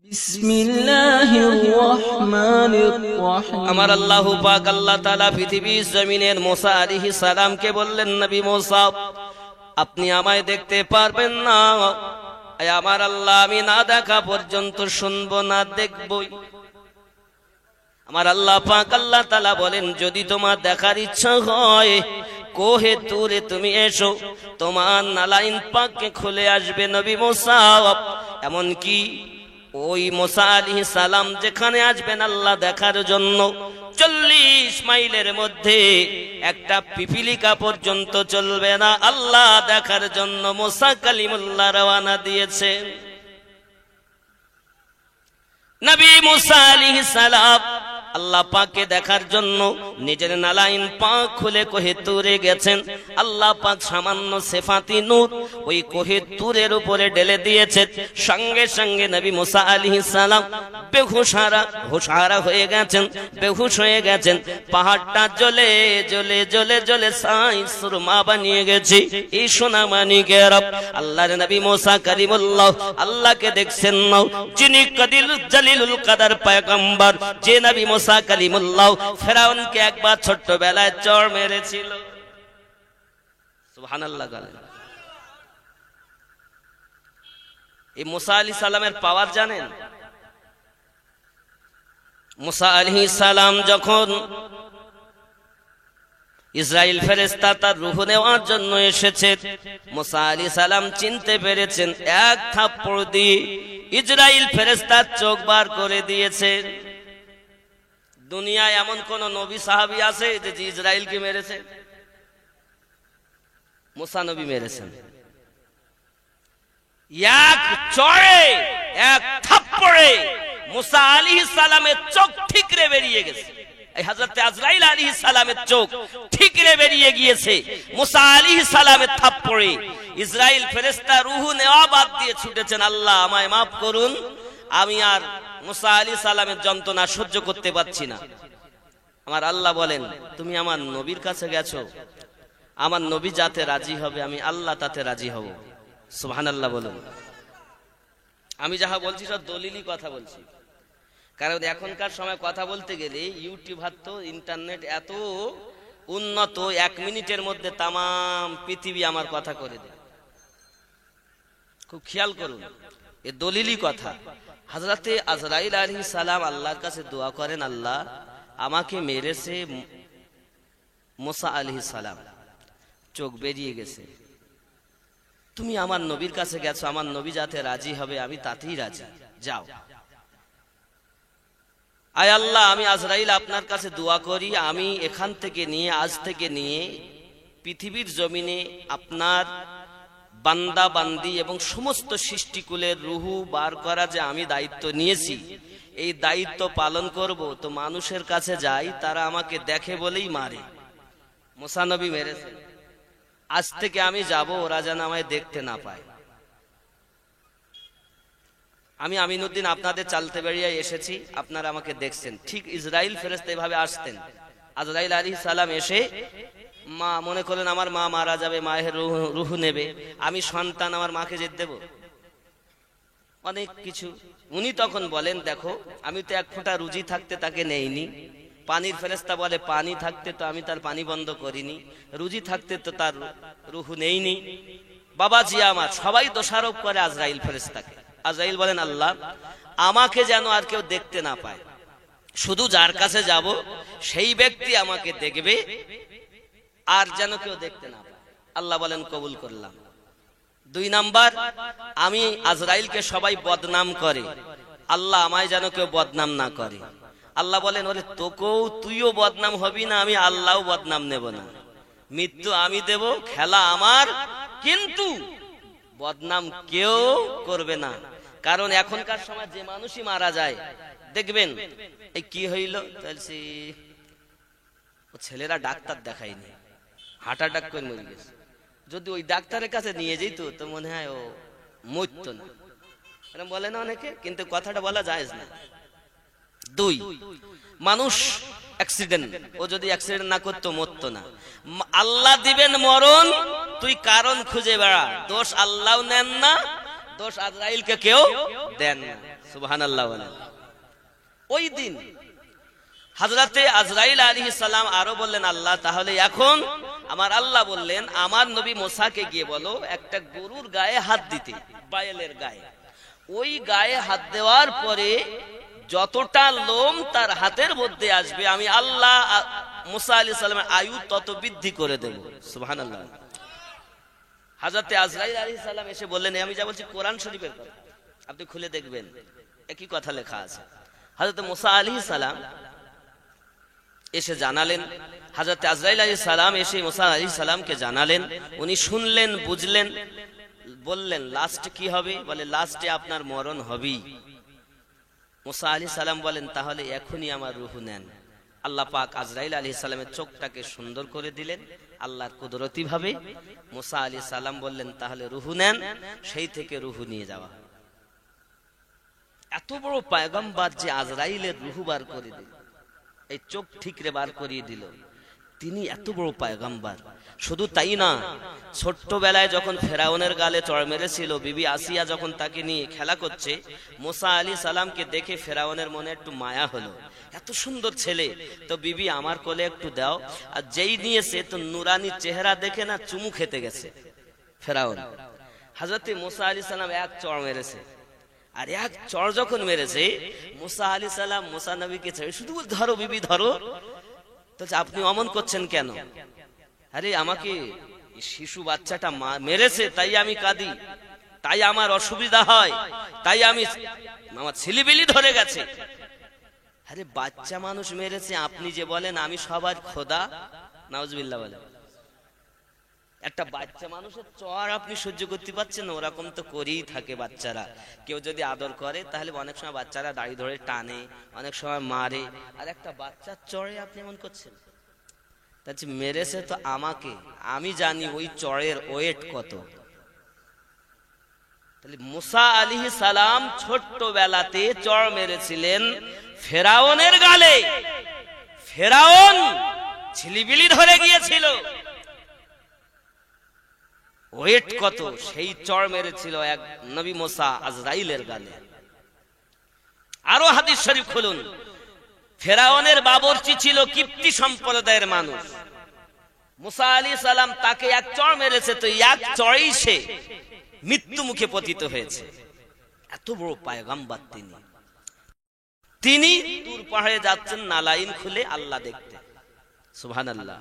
বিসমিল্লাহির রহমানির রহিম। আমার আল্লাহ পাক আল্লাহ তাআলা পৃথিবীর জমিনের মুসা আলাইহিস সালামকে বললেন, নবী মুসা আপনি আমায় দেখতে পারবেন না। আমার আল্লাহ আমি না দেখা পর্যন্ত শুনবো না, দেখবই। আমার আল্লাহ পাক আল্লাহ তাআলা বলেন, যদি তোমার দেখার ইচ্ছা হয় কোহে তুরে তুমি এসো, তোমার নালাইন পাককে খুলে আসবে নবী মুসা। এমন কি ওই মুসা আলাইহিস সালাম যেখানে আসবেন আল্লাহ দেখার জন্য 40 মাইলের মধ্যে একটা পিপিলিকা পর্যন্ত চলবে না, আল্লাহ দেখার জন্য মুসা কালিমুল্লাহ রওনা দিয়েছে। নবী মুসা আলাইহিস সালাম আল্লাহ পাককে দেখার জন্য নিজের নালাইন পাক খুলে কোহে তুরে গেছেন। আল্লাহ পাক সামান্য সেফাতি নূর ওই কোহে তুরের উপরে ঢেলে দিয়েছেন। সঙ্গে সঙ্গে নবী মুসা আলাইহিস সালাম হুঁশহারা হয়ে গেছেন, বেহুশ হয়ে গেছেন। পাহাড়টা জ্বলে জ্বলে জ্বলে জ্বলে ছাই সুরমা বানিয়ে গেছে। এই সোনা মানিকের আল্লাহর নবী মুসা কালিমুল্লাহ আল্লাহকে দেখছেন না, যিনি জালিলুল কাদার পয়গম্বর, যে নবী মুসা কালিমুল্লাহ ফেরাউনকে একবার ছোট্টবেলায় চড় মেরেছিল। সুবহানাল্লাহ। এই মুসা আলাইহিস সালামের পাওয়ার জানেন? মুসা আলাইহিস সালাম যখন ইসরাইল ফেরেশতা তার রূহ নেওয়ার জন্য এসেছে, মুসা আলাইহিস সালাম চিনতে পেরেছেন। এক থাপ্পড় দিয়ে ইসরাইল ফেরেশতার চোখ বার করে দিয়েছেন। দুনিয়ায় এমন কোন নবী সাহাবী আছে যে ইসরাইলকে মেরেছে? মুসা নবী মেরেছেন। এক চড়ে এক থাপ্পড়ে মুসা আলাইহিস সালামের চোখ ঠিকরে বেরিয়ে গেছে। এই হযরত আজরাইল আলাইহিস সালামের চোখ ঠিকরে বেরিয়ে গিয়েছে মুসা আলাইহিস সালামের থাপ্পড়ে। ইসরাইল ফেরেশতা রূহ নেওয়া বাদ দিয়ে ছুটেছেন, আল্লাহ আমায় মাফ করুন, আমি আর মুসা আলাইহিস সালামের যন্ত্রণা সহ্য করতে পারছি না। আমার আল্লাহ বলেন, তুমি আমার নবীর কাছে গেছো, আমার নবী যাতে রাজি হবে আমি আল্লাহ তাতে রাজি হব। সুবহানাল্লাহ বলুন। আমি যাহা বলছি সব দলিলি কথা বলছি, কারণ এখনকার সময় কথা বলতে গেলে ইউটিউব হাত ইন্টারনেট এত উন্নত, 1 মিনিটের মধ্যে তাম পৃথিবী আমার কথা করে দেয়। খুব খেয়াল করুন, এ দলিলি কথা। হযরতে আজরাইল আলাইহিস সালাম আল্লাহর কাছে দোয়া করেন, আল্লাহ আমাকে মেরেছে মুসা আলাইহিস সালাম, চোখ বেরিয়ে গেছে, তুমি আমার নবীর কাছে গেছো, আমার নবী যাতে রাজি হবে আমি তাতেই রাজি, যাও। আয় আল্লাহ, আমি আজরাইল আপনার কাছে দোয়া করি, আমি এখান থেকে নিয়ে আজ থেকে নিয়ে পৃথিবীর জমিনে আপনার বান্দা বান্দি এবং সমস্ত সৃষ্টিকুলের রুহু বার করা যে আমি দায়িত্ব নিয়েছি, এই দায়িত্ব পালন করব। তো মানুষের কাছে যাই, তারা আমাকে দেখে বলেই মারে। মুসা নবী মেরেছে, আজ থেকে আমি যাব, ওরা যেন আমায় দেখতে না পায়। আমি আমিনউদ্দিন আপনাদের চালতে বেরিয়ে এসেছি, আপনারা আমাকে দেখছেন। ঠিক ইসরাইল ফেরেশতা এভাবে আসতেন। আজরাইল আলাইহিস সালাম এসে মা মনে করলেন আমার মা মারা যাবে, মায়ের রূহ নেবে, আমি সন্তান আমার মাকে যেতে দেব? অনেক কিছু। উনি তখন বলেন, দেখো আমি তো 1 ফোঁটা রুজি থাকতে তাকে নেইনি। পানির ফেরেশতা বলে, পানি থাকতে তো আমি তার পানি বন্ধ করিনি, রুজি থাকতে তো তার রূহ নেইনি। বাবাজি আমার সবাই দোষারোপ করে আজরাইল ফেরেশতাকে। আজরাইল বলেন, আল্লাহ আমাকে যেন আর কেউ দেখতে না পায়, শুধু যার কাছে যাব সেই ব্যক্তি আমাকে দেখবে, আর যেন কেউ দেখতে না পায়। আল্লাহ বলেন, কবুল করলাম। 2 নাম্বার, আমি আজরাইলকে সবাই বদনাম করে, আল্লাহ আমায় যেন কেউ বদনাম না করে। আল্লাহ বলেন, ওরে তোকেও তুইও বদনাম হবি না, আমি আল্লাহও বদনাম নেব না, মৃত্যু আমি দেব, খেলা আমার, কিন্তু বদনাম কেউ করবে না। কারণ এখনকার সময় যে মানুষই মারা যায় দেখবেন, এই কি হইল, ছেলেরা ডাক্তার দেখায়নি, হার্ট অ্যাটাক করে মরে গেছে, যদি ওই ডাক্তারের কাছে নিয়ে যেত তো মনে হয় ও মরতো না, এরকম বলে না অনেকে, কিন্তু কথাটা বলা জায়েজ না। 2, মানুষ অ্যাক্সিডেন্ট, ও যদি অ্যাক্সিডেন্ট না করতো মরতো না। আল্লাহ দিবেন মরণ, তুই কারণ খুঁজে বেড়া, দোষ আল্লাহ নেন না, দোষ আজরাইলকে কেউ দেন না। সুবহানাল্লাহ বলেন। ওই দিন হযরতে আজরাইল আলাইহিস সালাম আরো বললেন, আল্লাহ তাহলে এখন আমার আল্লাহ বললেন আমার নবী মুসাকে গিয়ে বলো একটা গরুর গায়ে হাত দিতে, বায়েলের গায়ে। ওই গায়ে হাত দেওয়ার পরে যতটা লোম তার হাতের মধ্যে আসবে আমি আল্লাহ মুসা আলাইহিস সালামের আয়ু তত বৃদ্ধি করে দেব। সুবহানাল্লাহ। হযরতে আজরাইল আলাইহিস সালাম এসে বললেন, আমি যা বলছি কোরআন শরীফের কথা, আপনি খুলে দেখবেন একই কথা লেখা আছে। হযরতে মুসা আলাইহিস সালাম এসে জানালেন, হযরতে আজরাইল আলাইহিস সালাম এসে মুসা আলাইহিস সালামকে জানালেন, উনি শুনলেন, বুঝলেন, বললেন লাস্ট কি হবে? বলে লাস্টে আপনার মরণ হবেই। মুসা আলাইহিস সালাম বলেন তাহলে এখনই আমার রূহ নেন। আল্লাহ পাক আজরাইল আলাইহিস সালামের চোখটাকে সুন্দর করে দিলেন আল্লাহর কুদরতি ভাবে। মুসা আলাইহিস সালাম বললেন তাহলে রূহ নেন, সেই থেকে রূহ নিয়ে যাওয়া। এত বড় পয়গম্বর যে আজরাইলের রূহ বার করে দিল, এই চোখ ঠিকরে বার করিয়ে দিল, তিনি এত বড় পয়গম্বর। শুধু তাই না, ছোট্টবেলায় যখন ফেরাউনের গালে চড় মেরেছিল, বিবি আসিয়া যখন তাকে নিয়ে খেলা করছে, মুসা আলাইহিস সালামকে দেখে ফেরাউনের মনে একটু মায়া হলো, এত সুন্দর ছেলে, তো বিবি আমার কোলে একটু দাও। আর যেই নিয়েছে তো নুরানি চেহারা দেখে না চুমু খেতে গেছে ফেরাউন। হযরতে মুসা আলাইহিস সালাম এক চড় মেরেছে, আর এক চড় যখন মেরেছে মুসা আলাইহিস সালাম মুসা নবীকে ছেড়ে শুধু ধরো বিবি ধরো। তো আপনি অমন করছেন কেন? আরে আমাকে শিশু বাচ্চাটা মেরেছে তাই আমি কাঁদি, তাই আমার অসুবিধা হয়, তাই আমি আমার ছিলিবিলি ধরে গেছে। আরে বাচ্চা মানুষ মেরেছে, আপনি যে বলেন আমি সবার খোদা, নাউজুবিল্লাহ বলেন। একটা বাচ্চা মানুষের চর আপনি সহ্য করতে পারছেন? ওরকম তো করেই থাকে বাচ্চারা। কেউ যদি আদর করে তাহলে অনেক সময় বাচ্চারা দাড়ি ধরে টানে, অনেক সময় মারে, আর একটা বাচ্চার চরে আপনি এমন করছেন। তাই মেরেছে তো আমাকে, আমি জানি ওই চরের ওয়েট কত। তাহলে মুসা আলাইহিস সালাম ছোট্টবেলাতে চড় মেরেছিলেন ফেরাউনের গালে, ফেরাউন ছিলিবিলি ধরে গিয়েছিল, ওয়েট কত, সেই চড় মেরেছিল এক নবী মুসা আজরাইলের গালে। আরো হাদিস শরীফ খুলুন, ফেরাউনের বাবরচি ছিল কিপ্তি সম্প্রদায়ের মানুষ। মুসা আলাইহিস সালাম তাকে এক চড় মেরেছে, তো এক চড়েই সে মৃত্যু মুখে পতিত হয়েছে। এত বড় পয়গম্বর তিনি তুর পাহাড়ে যাচ্ছেন নালাইন খুলে আল্লাহ দেখতে। সুবহানাল্লাহ।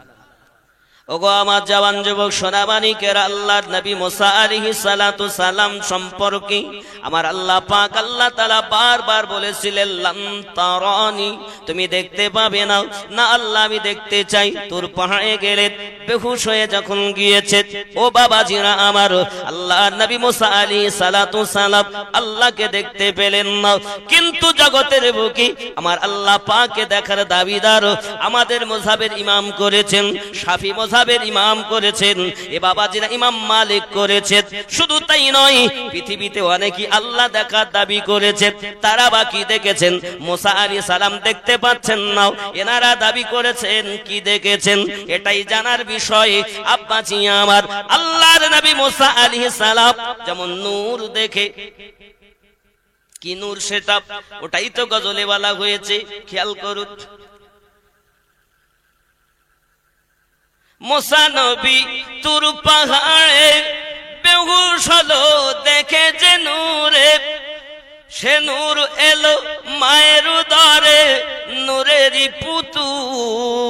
ওগো আমার জওয়ান যুবক সোনাবানিকেরা, আল্লাহর নবী মুসা আলাইহিস সালাতু সালাম সম্পর্কে আমার আল্লাহ পাক আল্লাহ তাআলা বারবার বলেছিলেন লান তারানি, তুমি দেখতে পাবে না। না আল্লাহ আমি দেখতে চাই। তোর পাহাড়ে গেলে বেহুশ হয়ে যখন গিয়েছে, ও বাবাজিরা আমার, আল্লাহর নবী মুসা আলাইহিস সালাতু সালাম আল্লাহকে দেখতে পেলেন না। কিন্তু জগতের বুকে আমার আল্লাহ পাককে দেখার দাবিদার আমাদের মাযহাবের ইমাম করেছেন, শাফি মাযহাবের ইমাম করেছেন, এ বাবাজিরা ইমাম মালিক করেছেন। শুধু তাই নয়, পৃথিবীতে অনেকেই আল্লাহ দেখার দাবি করেছে, তারা বাকি দেখেছেন, মুসা আলাইহিস সালাম দেখতে পাচ্ছেন না, এনারা দাবি করেছেন কি দেখেছেন। এটাই জানার বিষয় আব্বাজি আমার। আল্লাহর নবী মুসা আলাইহিস সালাম যেমন নূর দেখে, কি নূর সেটা, ওটাই তো গজলে বলা হয়েছে, খেয়াল করুন। মুসা নবী তুর পাহাড়ে বেহুশ হলো দেখে যে নূরে, সে নূর এলো মায়ের উদরে, নূরেরই পুতুল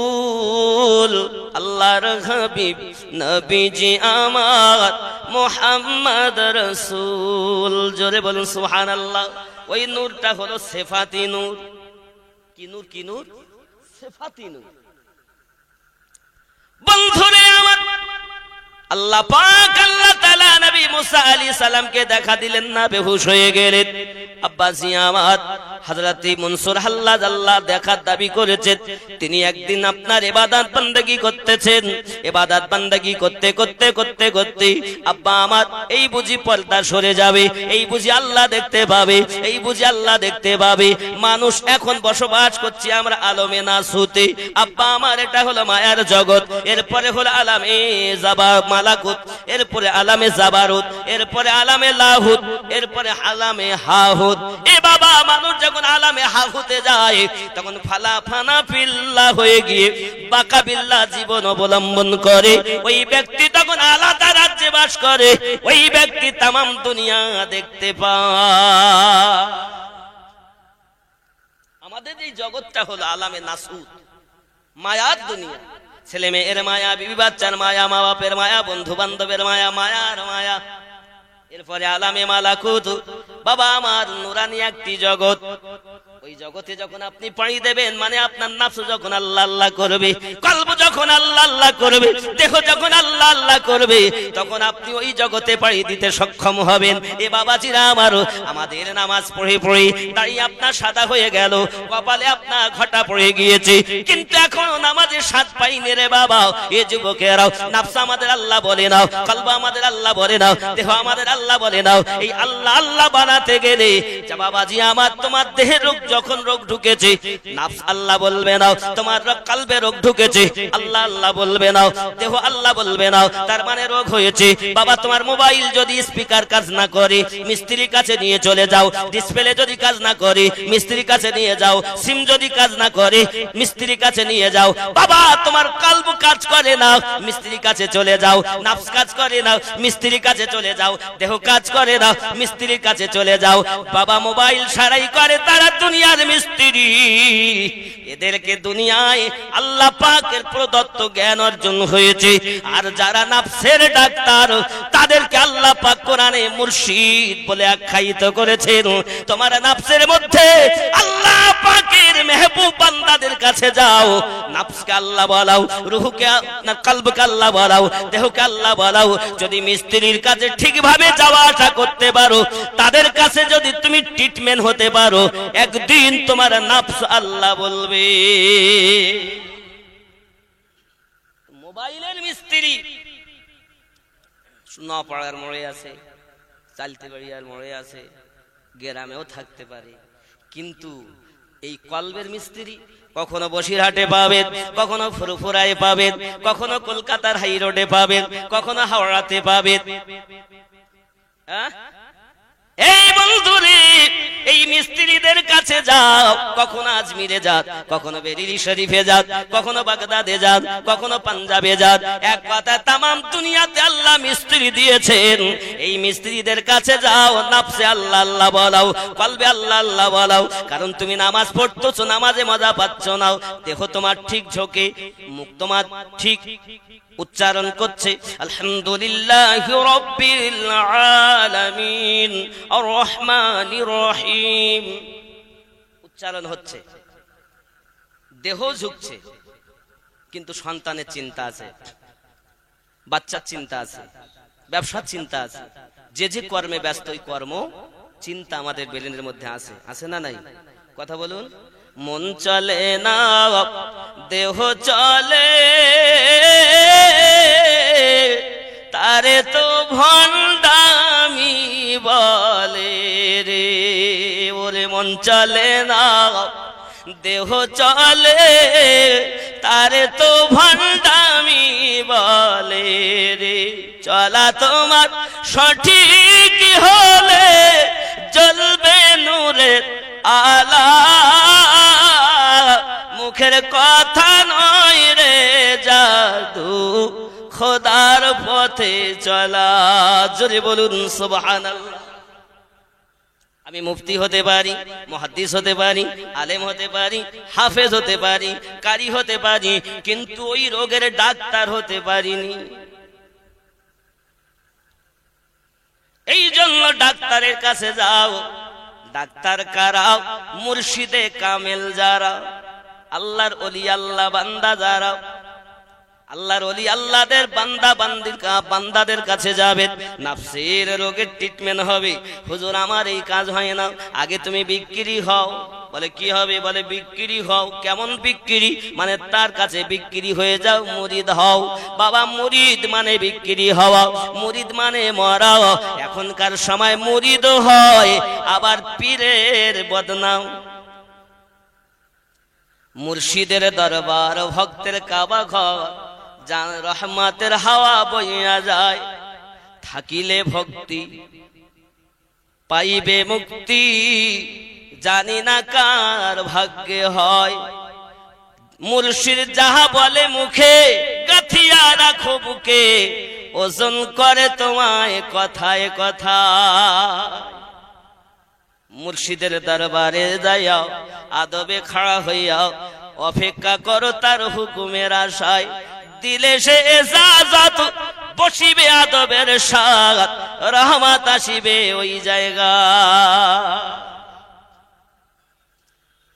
আল্লাহর হাবিব নবীজি আমার মুহাম্মদ রাসূল। জোরে বলুন সুবহানাল্লাহ। ওই নূরটা হলো সিফাতি নূর। কি নূর? কি নূর? সিফাতি নূর। বন্ধুরে আমার, আল্লাহ পাক আল্লাহ তাআলা নবী মুসা আলাইহিস সালামকে দেখা দিলেন না, বেহুশ হয়ে গেলেন। আব্বাসি আমার, হযরত মনসুর হাল্লাজ আল্লাহ দেখার দাবি করেছেন। তিনি একদিন আপনার ইবাদত বান্দাগি করতেছেন, ইবাদত বান্দাগি করতে করতে করতে করতে আব্বা আমার এই বুঝি পর্দা সরে যাবে, এই বুঝি আল্লাহ দেখতে পাবে, এই বুঝি আল্লাহ দেখতে পাবে। মানুষ এখন বসবাস করছি আমরা আলমে নাসুতে। আব্বা আমার এটা হলো মায়ার জগৎ, এরপরে হলো আলামে জাবা মালাকুত, এরপরে আলামে জাবারুত, এরপরে আলামে লাহুত, এরপরে আলামে হাহুত। এ বাবা মানুষ যখন আলামে হাহুতে যায় তখন ফালা ফানা ফিল্লাহ হয়ে গিয়ে বাকা বিল্লাহ জীবন অবলম্বন করে। ওই ব্যক্তি তখন আলাদা রাজ্যে বাস করে, ওই ব্যক্তি তামাম দুনিয়া দেখতে পায়। আমাদের এই জগৎটা হলো আলামে নাসুত, মায়ার দুনিয়া। ছেলে মেয়ের মায়া, বিবি বাচ্চার মায়া, মা বাপের মায়া, বন্ধু বান্ধবের মায়া, মায়ার মায়া। এরপরে আলামে মালাকুত, বাবা আমার নুরানি একটি জগৎ। ওই জগতে যখন আপনি পাড়ি দেবেন মানে আপনার নাফস যখন আল্লাহ আল্লাহ করবে, কলব যখন আল্লাহ আল্লাহ করবে, দেহ যখন আল্লাহ আল্লাহ করবে, তখন আপনি ওই জগতে পাড়ি দিতে সক্ষম হবেন। এ বাবাজিরা আমারও, আমাদের নামাজ পড়ে পড়ে দাঁড়িয়ে আপনার সাদা হয়ে গেল, কপালে আপনার ঘটা পড়ে গিয়েছে, কিন্তু এখনো নামাজের স্বাদ পাইনি রে বাবা। এ যুবকেরাও, নাফস আমাদের আল্লাহ বলে নাও, কলব আমাদের আল্লাহ বলে নাও, দেহ আমাদের আল্লাহ বলে নাও। এই আল্লাহ আল্লাহ বানাতে গেলে যা বাবাজি আমার, তোমার দেহের রোগ যখন রোগ ঢুকেছে নাফস আল্লাহ বলবে নাও, তোমার কলবে রোগ ঢুকেছে আল্লাহ আল্লাহ বলবে নাও, দেহ আল্লাহ বলবে নাও, তার মানে রোগ হয়েছে। বাবা তোমার মোবাইল যদি স্পিকার কাজ না করে মিস্ত্রির কাছে নিয়ে চলে যাও, ডিসপ্লে যদি কাজ না করে মিস্ত্রির কাছে নিয়ে যাও, সিম যদি কাজ না করে মিস্ত্রির কাছে নিয়ে যাও। বাবা তোমার কলব কাজ করে না, মিস্ত্রির কাছে চলে যাও। নাফস কাজ করে না, মিস্ত্রির কাছে চলে যাও। দেহ কাজ করে না, মিস্ত্রির কাছে চলে যাও। বাবা মোবাইল সারাই করে তারা দুনিয়ার মিস্ত্রি। এদেরকে দুনিয়ায় আল্লাহ পাকের প্রদত্ত জ্ঞান অর্জন হয়েছে। আর যারা নাফসের ডাক্তার তাদেরকে আল্লাহ পাক কোরআনে মুর্শিদ বলে আখ্যায়িত করেছেন। তোমার নাফসের মধ্যে আল্লাহ পাকের মেহবুব বান্দাদের কাছে যাও, নাফসকে আল্লাহ বলাও, রূহকে আপনার কলবকে আল্লাহ বলাও, দেহকে আল্লাহ বলাও। যদি মিস্ত্রির কাছে ঠিকভাবে যাওয়া আসা করতে পারো, তাদের কাছে যদি তুমি ট্রিটমেন্ট হতে পারো, একদিন তোমার নাফস আল্লাহ বলবে। মোবাইলের মিস্ত্রি নপাড়ার মোড়ে আছে, চালতে বাড়িয়ার মোড়ে আছে, গ্রামেও থাকতে পারে, কিন্তু এই কলবের মিস্ত্রি কখনো বসিরহাটে পাবেন, কখনো ফুরফুরায় পাবেন, কখনো কলকাতার হাই রোডে পাবেন, কখনো হাওড়াতে পাবেন। এই বন্ধুরে এই মিস্ত্রিদের কাছে যাও, কখনো আজমিরে যান, কখনো বেরিলি শরীফে যান, কখনো বাগদাদে যান, কখনো পাঞ্জাবে যান। এক কথা তামাম দুনিয়াতে আল্লাহ মিস্ত্রি দিয়েছেন। এই মিস্ত্রিদের কাছে যাও, নাফসে আল্লাহ আল্লাহ বলাও, কলবে আল্লাহ আল্লাহ বলাও। কারণ তুমি নামাজ পড়তেছো, নামাজে মজা পাচ্ছ না, দেখো তোমার ঠিক ঝোঁকে, মুখ তোমার ঠিক উচ্চারণ করছে আলহামদুলিল্লাহি রাব্বিল আলামিন আর রহমানির রহিম, উচ্চারণ হচ্ছে, দেহ ঝুঁকছে, কিন্তু সন্তানের চিন্তা আছে, বাচ্চার চিন্তা আছে, ব্যবসার চিন্তা আছে, যে যে কর্মে ব্যস্ত ওই কর্ম চিন্তা আমাদের ব্রেনের মধ্যে আছে, আছে না নাই? কথা বলুন। মন চলে না দেহ চলে, তারে তো ভণ্ডামি বলে রে। ওরে মন চলে না দেহ চলে, তারে তো ভণ্ডামি বলে রে। চলা তোমার সঠিক হলে জ্বলবে নূরের আলা, মুখের কথা নয় রে জাদু, খোদার পথে চলা। জোরে বলুন সুবহানাল্লাহ। আমি মুফতি হতে পারি, মুহাদ্দিস হতে পারি, আলেম হতে পারি, হাফেজ হতে পারি, কারি হতে পারি, কিন্তু ওই রোগের ডাক্তার হতে পারিনি। এই জন্য ডাক্তারের কাছে যাও। ডাক্তার কারা? মুর্শিদে কামেল যারা, আল্লাহর ওলি, আল্লাহ বান্দা যারা, আল্লাহর ওলি আল্লাহদের বান্দাদের কাছে যাবেন, নাফসের রোগের ট্রিটমেন্ট হবে। হুজুর আমার এই কাজ হয় না, আগে তুমি বিক্রি হও। বলে কি হবে? বলে বিক্রি হও। কেমন বিক্রি? মানে তার কাছে বিক্রি হয়ে যাও, মুরিদ হও। বাবা মুরিদ মানে বিক্রি হওয়া, মুরিদ মানে মরা। এখনকার সময় মুরিদ হয়, আবার পীরের বদনাম। মুর্শিদের দরবার, ভক্তের কাবা ঘর, জান রহমতের হাওয়া বইয়া যায়। থাকিলে ভক্তি পাইবে মুক্তি, জানি না কার ভাগ্যে হয়। মুর্শিদ যাহা বলে মুখে, গাথিয়া রাখো বুকে, ওজন করে তোমায় কথায় কথা। মুর্শিদের দরবারে যাইয়াও, আদবে খাড়া হইয়াও, অপেক্ষা করো তার হুকুমের আশায়। দিলে সে ইজাজত, বসিবে আদবের সাথ, রহমত আসিবে ওই জায়গা।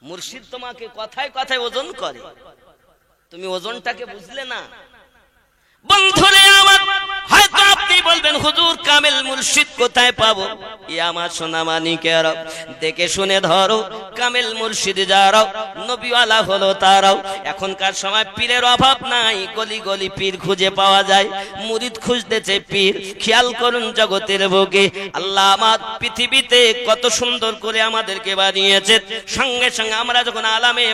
মুর্শিদ তোমাকে কথায় কথায় ওজন করে, তুমি ওজনটাকে বুঝলে না। বন্ধুরে আমার, হয়তো আপনি বলবেন হুজুর কামেল মুর্শিদ কোথায় পাবো? আমার সোনা মানিকেরা, দেখে শুনে ধরো, কামেল মুর্শিদ যারাও নবীওয়ালা হলো তারাও। এখনকার সময় পীরের অভাব নাই, গলি গলি পীর খুঁজে পাওয়া যায়। মুরিদ খুঁজতেছে পীর। খেয়াল করুন জগতের বুকে আল্লাহ আমার পৃথিবীতে কত সুন্দর করে আমাদেরকে বানিয়েছে। সঙ্গে সঙ্গে আমরা যখন আলামে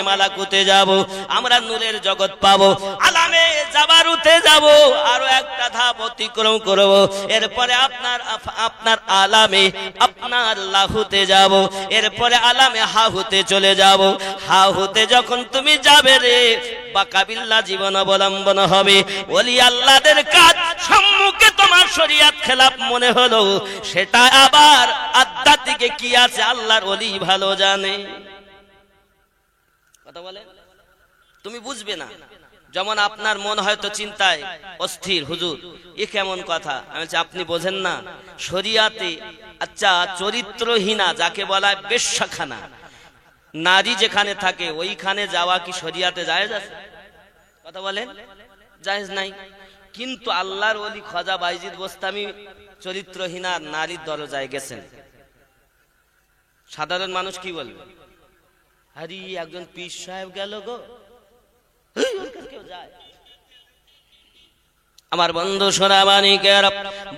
মালাকুতে যাব, আমরা নূরের জগৎ পাবো। আলামে জাবারুতে যাব, আরো একটা ধাপ অতিক্রম করব। এরপরে আপনার আলামে আপনার লাহুতে যাব, এরপরে আলামে হাহুতে চলে যাব। হাহুতে যখন তুমি যাবে রে, বাকাবিল্লাহ জীবন অবলম্বন হবে। ওলি আল্লাহদের কাজ সম্মুখে তোমার শরীয়ত খেলাফ মনে হলো, সেটা আবার আধ্যাত্মিকে কি আছে আল্লাহর ওলি ভালো জানে। কথা বলে তুমি বুঝবে না। যেমন আপনার মন হয়তো চিন্তায় অস্থির, হুজুর এ কেমন কথা? আমি বলছি আপনি বোঝেন না, শরিয়াতে আচ্ছা চরিত্রহীনা যাকে বলা হয় বেশ্যাখানা, নারী যেখানে থাকে ওইখানে যাওয়া কি শরিয়াতে জায়েজ আছে? কথা বলেন জায়েজ নাই। কিন্তু আল্লাহর ওলি খাজা বাইজিদ বোস্তামি চরিত্রহীনা নারীর দরজায় গেছেন। সাধারণ মানুষ কি বলবে? আরে একজন পীর সাহেব গেল গো। আমার বন্ধু সোনামানিকের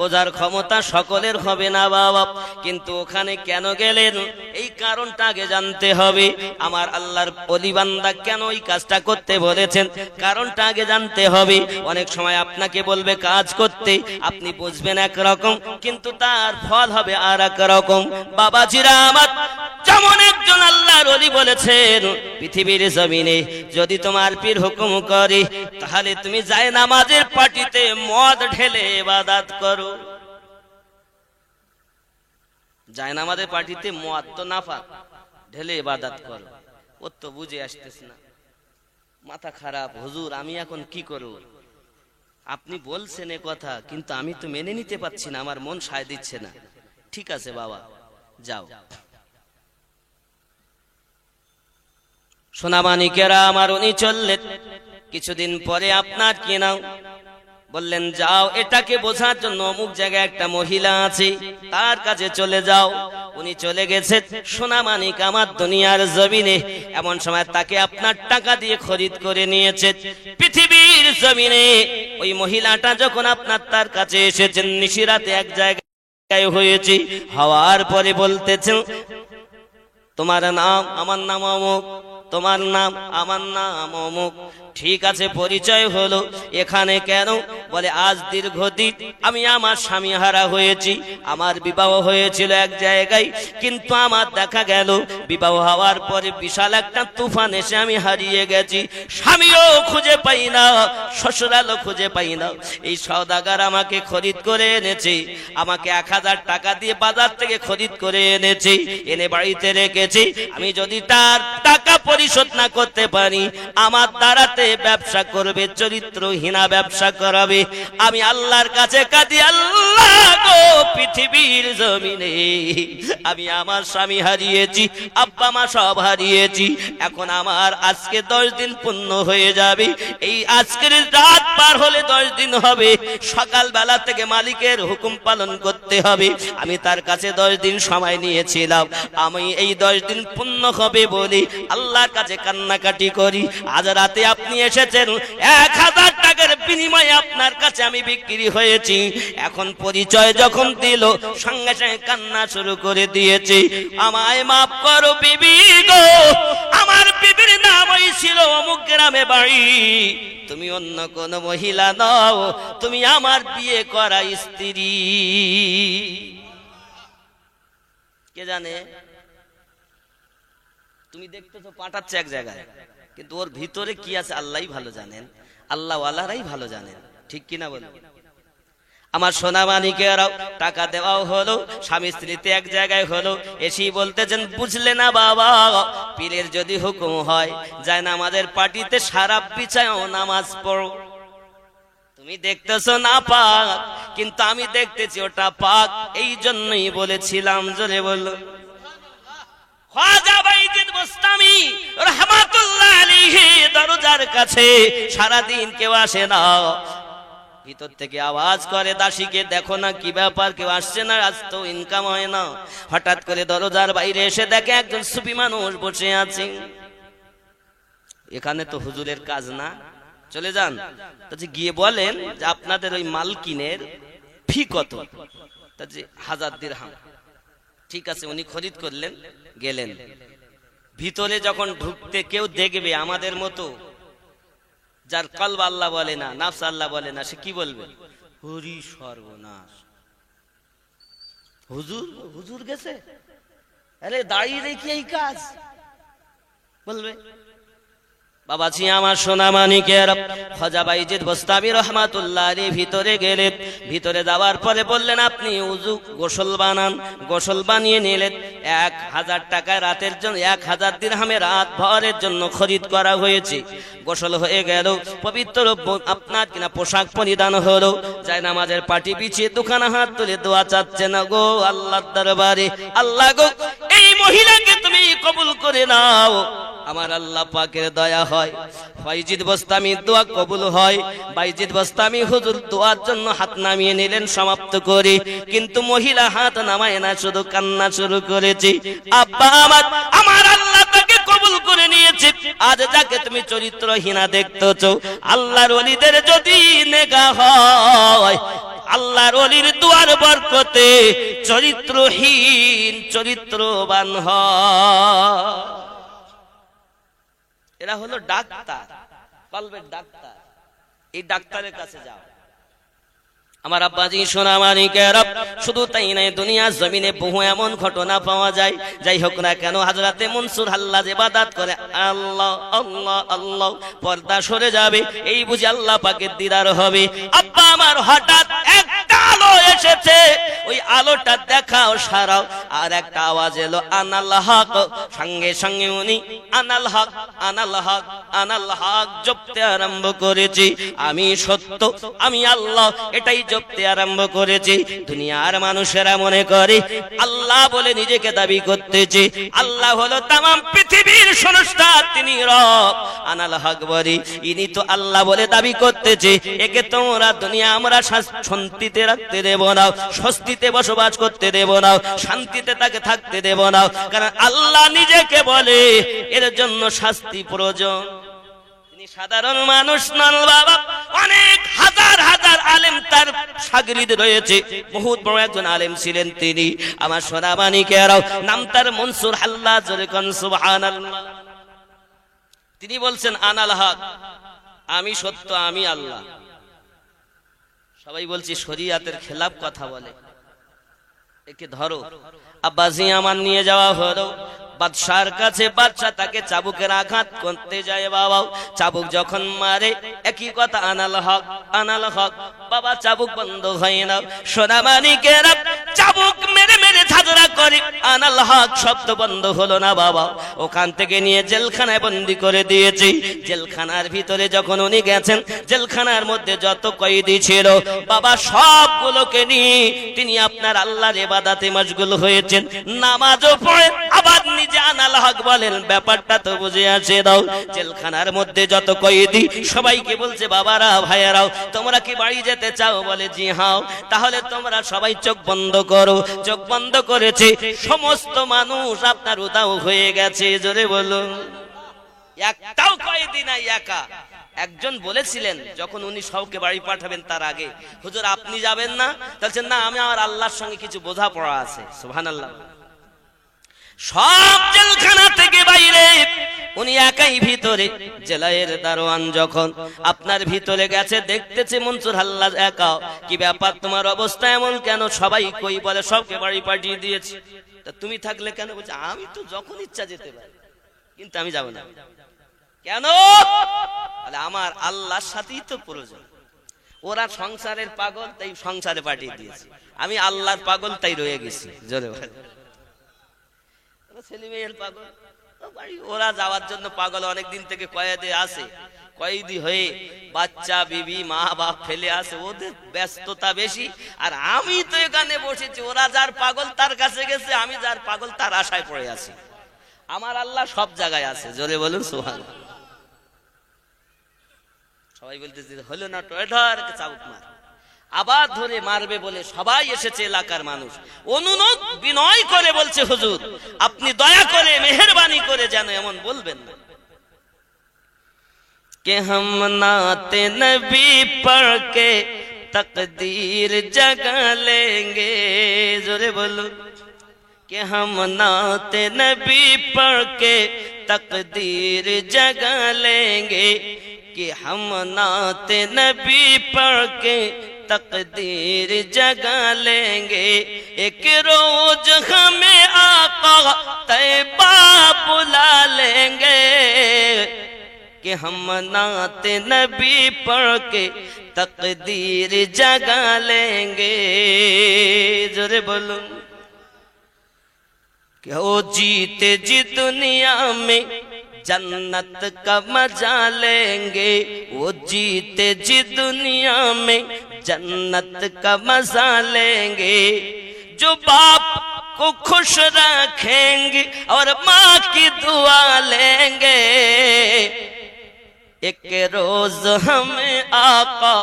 বোঝার ক্ষমতা সকলের হবে না বাবা, কিন্তু ওখানে কেন গেলেন এই কারণটা আগে জানতে হবে। আমার আল্লাহর ওলি বান্দা কেন এই কাজটা করতে বলেছেন, কারণটা আগে জানতে হবে। অনেক সময় আপনাকে বলবে কাজ করতে, আপনি বুঝবেন একরকম, কিন্তু তার ফল হবে আর এক রকম। বাবাজিরা আমার, যেমন একজন আল্লাহর ওলি বলেছেন, পৃথিবীর জমিনে যদি তোমার পীর হুকুম করে, তাহলে তুমি যায় নামাজের পাটিতে মদ ঢেলে ইবাদত করো। যায় নামাজের পাটিতে মদ তো নাফাক, ঢেলে ইবাদত করো। ও তো বুঝে আসতেছে না, মাথা খারাপ। হুজুর আমি এখন কি করব? আপনি বলছেন এ কথা, কিন্তু আমি তো মেনে নিতে পারছি না, আমার মন সায় দিচ্ছে না। ঠিক আছে বাবা, যাও। সোনামানিকেরা আমার, উনি চললেন। কিছুদিন পরে আপনার কি নাম বললেন, যাও এটাকে বোঝার জন্য অমুক জায়গায় একটা মহিলা আছে, তার কাছে চলে যাও। উনি চলে গেছেন। সোনামানিক আমার দুনিয়ার জমিনে এমন সময় তাকে আপনার টাকা দিয়ে খরিদ করে নিয়েছে। পৃথিবীর জমিনে ওই মহিলাটা যখন আপনার তার কাছে এসেছেন, নিশিরাতে এক জায়গায় হয়েছে, হওয়ার পরে বলতেছেন, তোমার নাম? আমার নাম অমুক। তোমার নাম? আমার নাম অমুক। ঠিক আছে, পরিচয় হলো। এখানে কেন? বলে আজ দীর্ঘদিন আমি আমার স্বামী হারা হয়েছি। আমার বিবাহ হয়েছিল এক জায়গায়, কিন্তু আমার দেখা গেল বিবাহ হওয়ার পরে বিশাল একটা তুফান এসে আমি হারিয়ে গেছি। স্বামীও খুঁজে পাই না, শ্বশুরালও খুঁজে পাই না। এই সওদাগার আমাকে খরিদ করে এনেছে, আমাকে 1000 টাকা দিয়ে বাজার থেকে খরিদ করে এনেছে, এনে বাড়িতে রেখেছি। আমি যদি তার টাকা পরিশোধ না করতে পারি, আমার দ্বারাতে ব্যবসা করবে, চরিত্রহীনা ব্যবসা করাবে। আমি আল্লাহর কাছে কাঁদি, আল্লাহ গো পৃথিবীর জমিনে আমি আমার স্বামী হারিয়েছি, আব্বা মা সব হারিয়েছি। এখন আমার আজকে 10 দিন পূর্ণ হয়ে যাবে। এই আজকের রাত পার হলে 10 দিন হবে। সকালবেলা থেকে মালিকের হুকুম পালন করতে হবে। আমি তার কাছে 10 দিন সময় নিয়েছিলাম। আমি এই 10 দিন পূর্ণ হবে বলে আল্লাহর কাছে কান্নাকাটি করি। আজ রাতে আপনি এসেছেন, 1000 টাকার বিনিময়ে আপনার কাছে আমি বিক্রি হয়েছি। এখন পরিচয় যখন দিল, সঙ্গে সঙ্গে কান্না শুরু করে দিয়েছে। আমায় মাফ করো বিবি গো, আমার বিবির নাম ছিল অমুক গ্রামে বাড়ি, তুমি অন্য কোন মহিলা নও, তুমি আমার বিয়ে করা স্ত্রী। কে জানে? তুমি দেখতেছো পাঠাচ্ছে এক জায়গায়, কিন্তু ওর ভিতরে কি আছে আল্লাহই ভালো জানেন, আল্লাহ ওয়ালারাই ভালো জানেন। ঠিক কিনা বলো? আমার সোনা মানিকেরাও টাকা দেওয়াও হলো, স্বামী স্ত্রীতে এক জায়গায় হলো, এসেই বলতেছেন বুঝলে না বাবা, পীরের যদি হুকুম হয় যায় না আমাদের পার্টিতে সারা বিছায়ও নামাজ পড়ো। তুমি দেখতেছো না পাক, কিন্তু আমি দেখতেছি ওটা পাক। এই জন্যই বলেছিলাম, জোরে বলো। খাজা বাইজিদ বোস্তামি রাহমাতুল্লাহ আলাইহি দরজার কাছে সারাদিন কেউ আসে না। ভিতর থেকে আওয়াজ করে দাসীকে, দেখো না কি ব্যাপার, কেউ আসছে না, আজ তো ইনকাম হয় না। হঠাৎ করে দরজার বাইরে এসে দেখে একজন সুফি মানুষ বসে আছে। এখানে তো হুজুরের কাজ না, চলে যান। গিয়ে বলেন যে আপনাদের ওই মালকিনের ফি কত? 1000 দিরহাম। ঠিক আছে, উনি খরিদ করলেন, গেলেন। ভিতরে যখন ঢুকতে কেউ দেখবে আমাদের মতো যার কলব আল্লাহ বলে না, নাফস আল্লাহ বলে না, সে কি বলবে? হরি সর্বনাশ, হুজুর হুজুর গেছে, আরে দাঁড়িয়ে রেখে এই কাজ বলবে। বাবাজি আমার সোনা মানিকের খাজা বাইজিদ বোস্তামি রাহমাতুল্লাহ আলাইহি ভিতরে গেলেন। ভিতরে যাওয়ার পরে বললেন আপনি উযু গোসল বানান। গোসল বানিয়ে নিলেন। 1000 টাকায় রাতের জন্য, 1000 দিরহামে রাত ভরের জন্য খরিদ করা হয়েছে। গোসল হয়ে গেল, পবিত্র আপনার কিনা পোশাক পরিধান হলো, যায় নামাজের পাটি বিছিয়ে দোকানে হাত তুলে দোয়া চাচ্ছেন, গো আল্লাহর দরবারে, আল্লাহ গো এই মহিলাকে তুমি কবুল করে নাও, আমার আল্লাহ পাকের দয়া হয়। বাইজিদ বোস্তামি দোয়া কবুল হয়। বাইজিদ বোস্তামি হুজুর দোয়ার জন্য হাত নামিয়ে নিলেন সমাপ্ত করে, কিন্তু মহিলা হাত নামায় না, শুধু কান্না শুরু করেছে। আব্বা আমার আল্লাহ তাকে কবুল করে নিয়েছে। আজ যাকে তুমি চরিত্রহীনা দেখতেছো, আল্লাহর ওলিদের যদি নেগা হয়, আল্লাহর ওলির দুয়ার বরকতে চরিত্রহীন চরিত্রবান হয়। এরা হলো ডাক্তার, কলবের ডাক্তার। এই ডাক্তারের কাছে যাও। আমার আব্বাজি সোনা মানিকেরা, শুধু তাই নয়, দুনিয়ার জমিনে বহু এমন ঘটনা পাওয়া যায়। যাই হোক না কেন, হযরতে মনসুর হাল্লাজ ইবাদত করে, আল্লাহ আল্লাহ আল্লাহ, পর্দা সরে যাবে, এই বুঝি আল্লাহ পাকের দিদার হবে। আব্বা আমার হঠাৎ একটা আলো এসেছে, ওই আলোটা দেখাও সারাও, আর একটা আওয়াজ এলো আনাল হক। সঙ্গে সঙ্গে উনি আনাল হক আনাল হক আনাল হক জপতে আরম্ভ করেছি। আমি সত্য, আমি আল্লাহ, এটাই জপতে আরম্ভ করেছি। দুনিয়ার মানুষেরা মনে করে আল্লাহ বলে নিজেকে দাবি করতেছে, আল্লাহ হলো তামাম পৃথিবীর স্রষ্টা, তিনি রব। আনাল হক বলি, ইনি তো আল্লাহ বলে দাবি করতেছে, একে তোমরা দুনিয়া আমরা শান্তিতে রাখতে দেব না, স্বস্তিতে বসবাস করতে দেব না, শান্তিতে তাকে থাকতে দেব না, কারণ আল্লাহ নিজেকে বলে এর জন্য শাস্তি প্রয়োজন। সাধারণ মানুষ নন বাবা, অনেক হাজার হাজার আলেম তার শাগরিদ রয়েছে। বহুত বড় একজন আলেম ছিলেন তিনি, আমার সোনা মানিকেরাও, নাম তার মনসুর হাল্লাজ, সুবহানাল্লাহ। তিনি বলছেন আনাল হক, আমি সত্য, আমি আল্লাহ। সবাই বলছি শরীয়তের খেলাফ কথা বলে, একে ধরো। আব্বাজি আমার নিয়ে যাওয়া হলো, বাদশার কাছে, বাদশা তাকে চাবুকের আঘাত করতে যায়। বাবা চাবুক যখন মারে একই কথা, আনাল হক আনাল হক। বাবা চাবুক বন্ধ হয় না। সোনামানিকেরা চাবুক মেরে মেরে ঝাঁঝরা করে, আনাল হক শব্দ বন্ধ হলো না। বাবা ওখান থেকে নিয়ে জেলখানায় বন্দি করে দিয়েছে। জেলখানার ভিতরে যখন উনি গেছেন, জেলখানার মধ্যে যত কয়েদি ছিল বাবা সবগুলোকে নিয়ে তিনি আপনার আল্লাহর ইবাদতে মশগুল হয়েছেন। নামাজও পড়ে আবার নিজে আনাল হক বলেন। ব্যাপারটা তো বুঝে আসে দাও। জেলখানার মধ্যে যত কয়েদি সবাইকে বলছে, বাবারা ভাইয়ারাও তোমরা কি বাড়ি যেতে চাও? বলে জি হাও। তাহলে তোমরা সবাই চোখ বন্ধ করো। চোখ বন্ধ করেছে, সমস্ত মানুষ আপনার উদাও হয়ে গেছে। জোরে বলো, একটাও কয়েদি নাই, একা। একজন বলেছিলেন যখন উনি সবকে বাড়ি পাঠাবেন তার আগে, হুজুর আপনি যাবেন না? বলছেন না, আমি আমার আল্লাহর সঙ্গে কিছু বোঝাপড়া আছে। সুবহানাল্লাহ। সব জেলখানা থেকে বাইরে, উনি একাই ভিতরে। জেলায়ের দারোয়ান যখন আপনার ভিতরে গেছে, দেখতেছে মনসুর হাল্লাজ একা। কি ব্যাপার, তোমার অবস্থা এমন কেন? সবাই কই বলে সবকে বাড়ি পাঠিয়ে দিয়েছি। তা তুমি থাকলে কেন? বলছে আমি তো যখন ইচ্ছা যেতে পারি, কিন্তু আমি যাব না। কেন? আমার আল্লাহর সাথেই তো প্রয়োজন। ওরা সংসারের পাগল, তাই সংসারে পাঠিয়ে দিয়েছে। আমি আল্লাহর পাগল, তাই রয়ে গেছি। জোরে বলে, ছেলে মেয়ের পাগল, ওরা যাওয়ার জন্য পাগল। অনেকদিন থেকে কয়েদে আছে, কয়েদি হয়ে বাচ্চা বিবি মা বাপ ফেলে আসে, ওদের ব্যস্ততা বেশি। আর আমি তো এখানে বসেছি, ওরা যার পাগল তার কাছে গেছে, আমি যার পাগল তার আশায় পড়ে আছি। আমার আল্লাহ সব জায়গায় আছে। জোরে বলুন সুবহানাল্লাহ। সবাই বলতেছে হলো না, টয়টার চাবুক মার। আবার ধরে মারবে বলে সবাই এসেছে, এলাকার মানুষ। অনুনয় বিনয় করে বলছে, হুজুর আপনি দয়া করে মেহেরবানি করে যেন এমন বলবেন না। कि हम नाते नबी पढ़ के तकदीर जगा लेंगे। जोरे बोलो, कि हम नाते नबी पढ़ के तकदीर जगा लेंगे। कि हम नाते नबी पढ़ के तकदीर जगा लेंगे। एक रोज हमें आका तैबा बुला लेंगे। कि हम नाते नबी पढ़ के तकदीर जगा लेंगे। जोरे बोलो, कि वो जीते जी दुनिया में जन्नत का मजा लेंगे। वो जीते जी दुनिया में जन्नत का मजा लेंगे। जो बाप को खुश रखेंगे और माँ की दुआ लेंगे। एक रोज हमें आका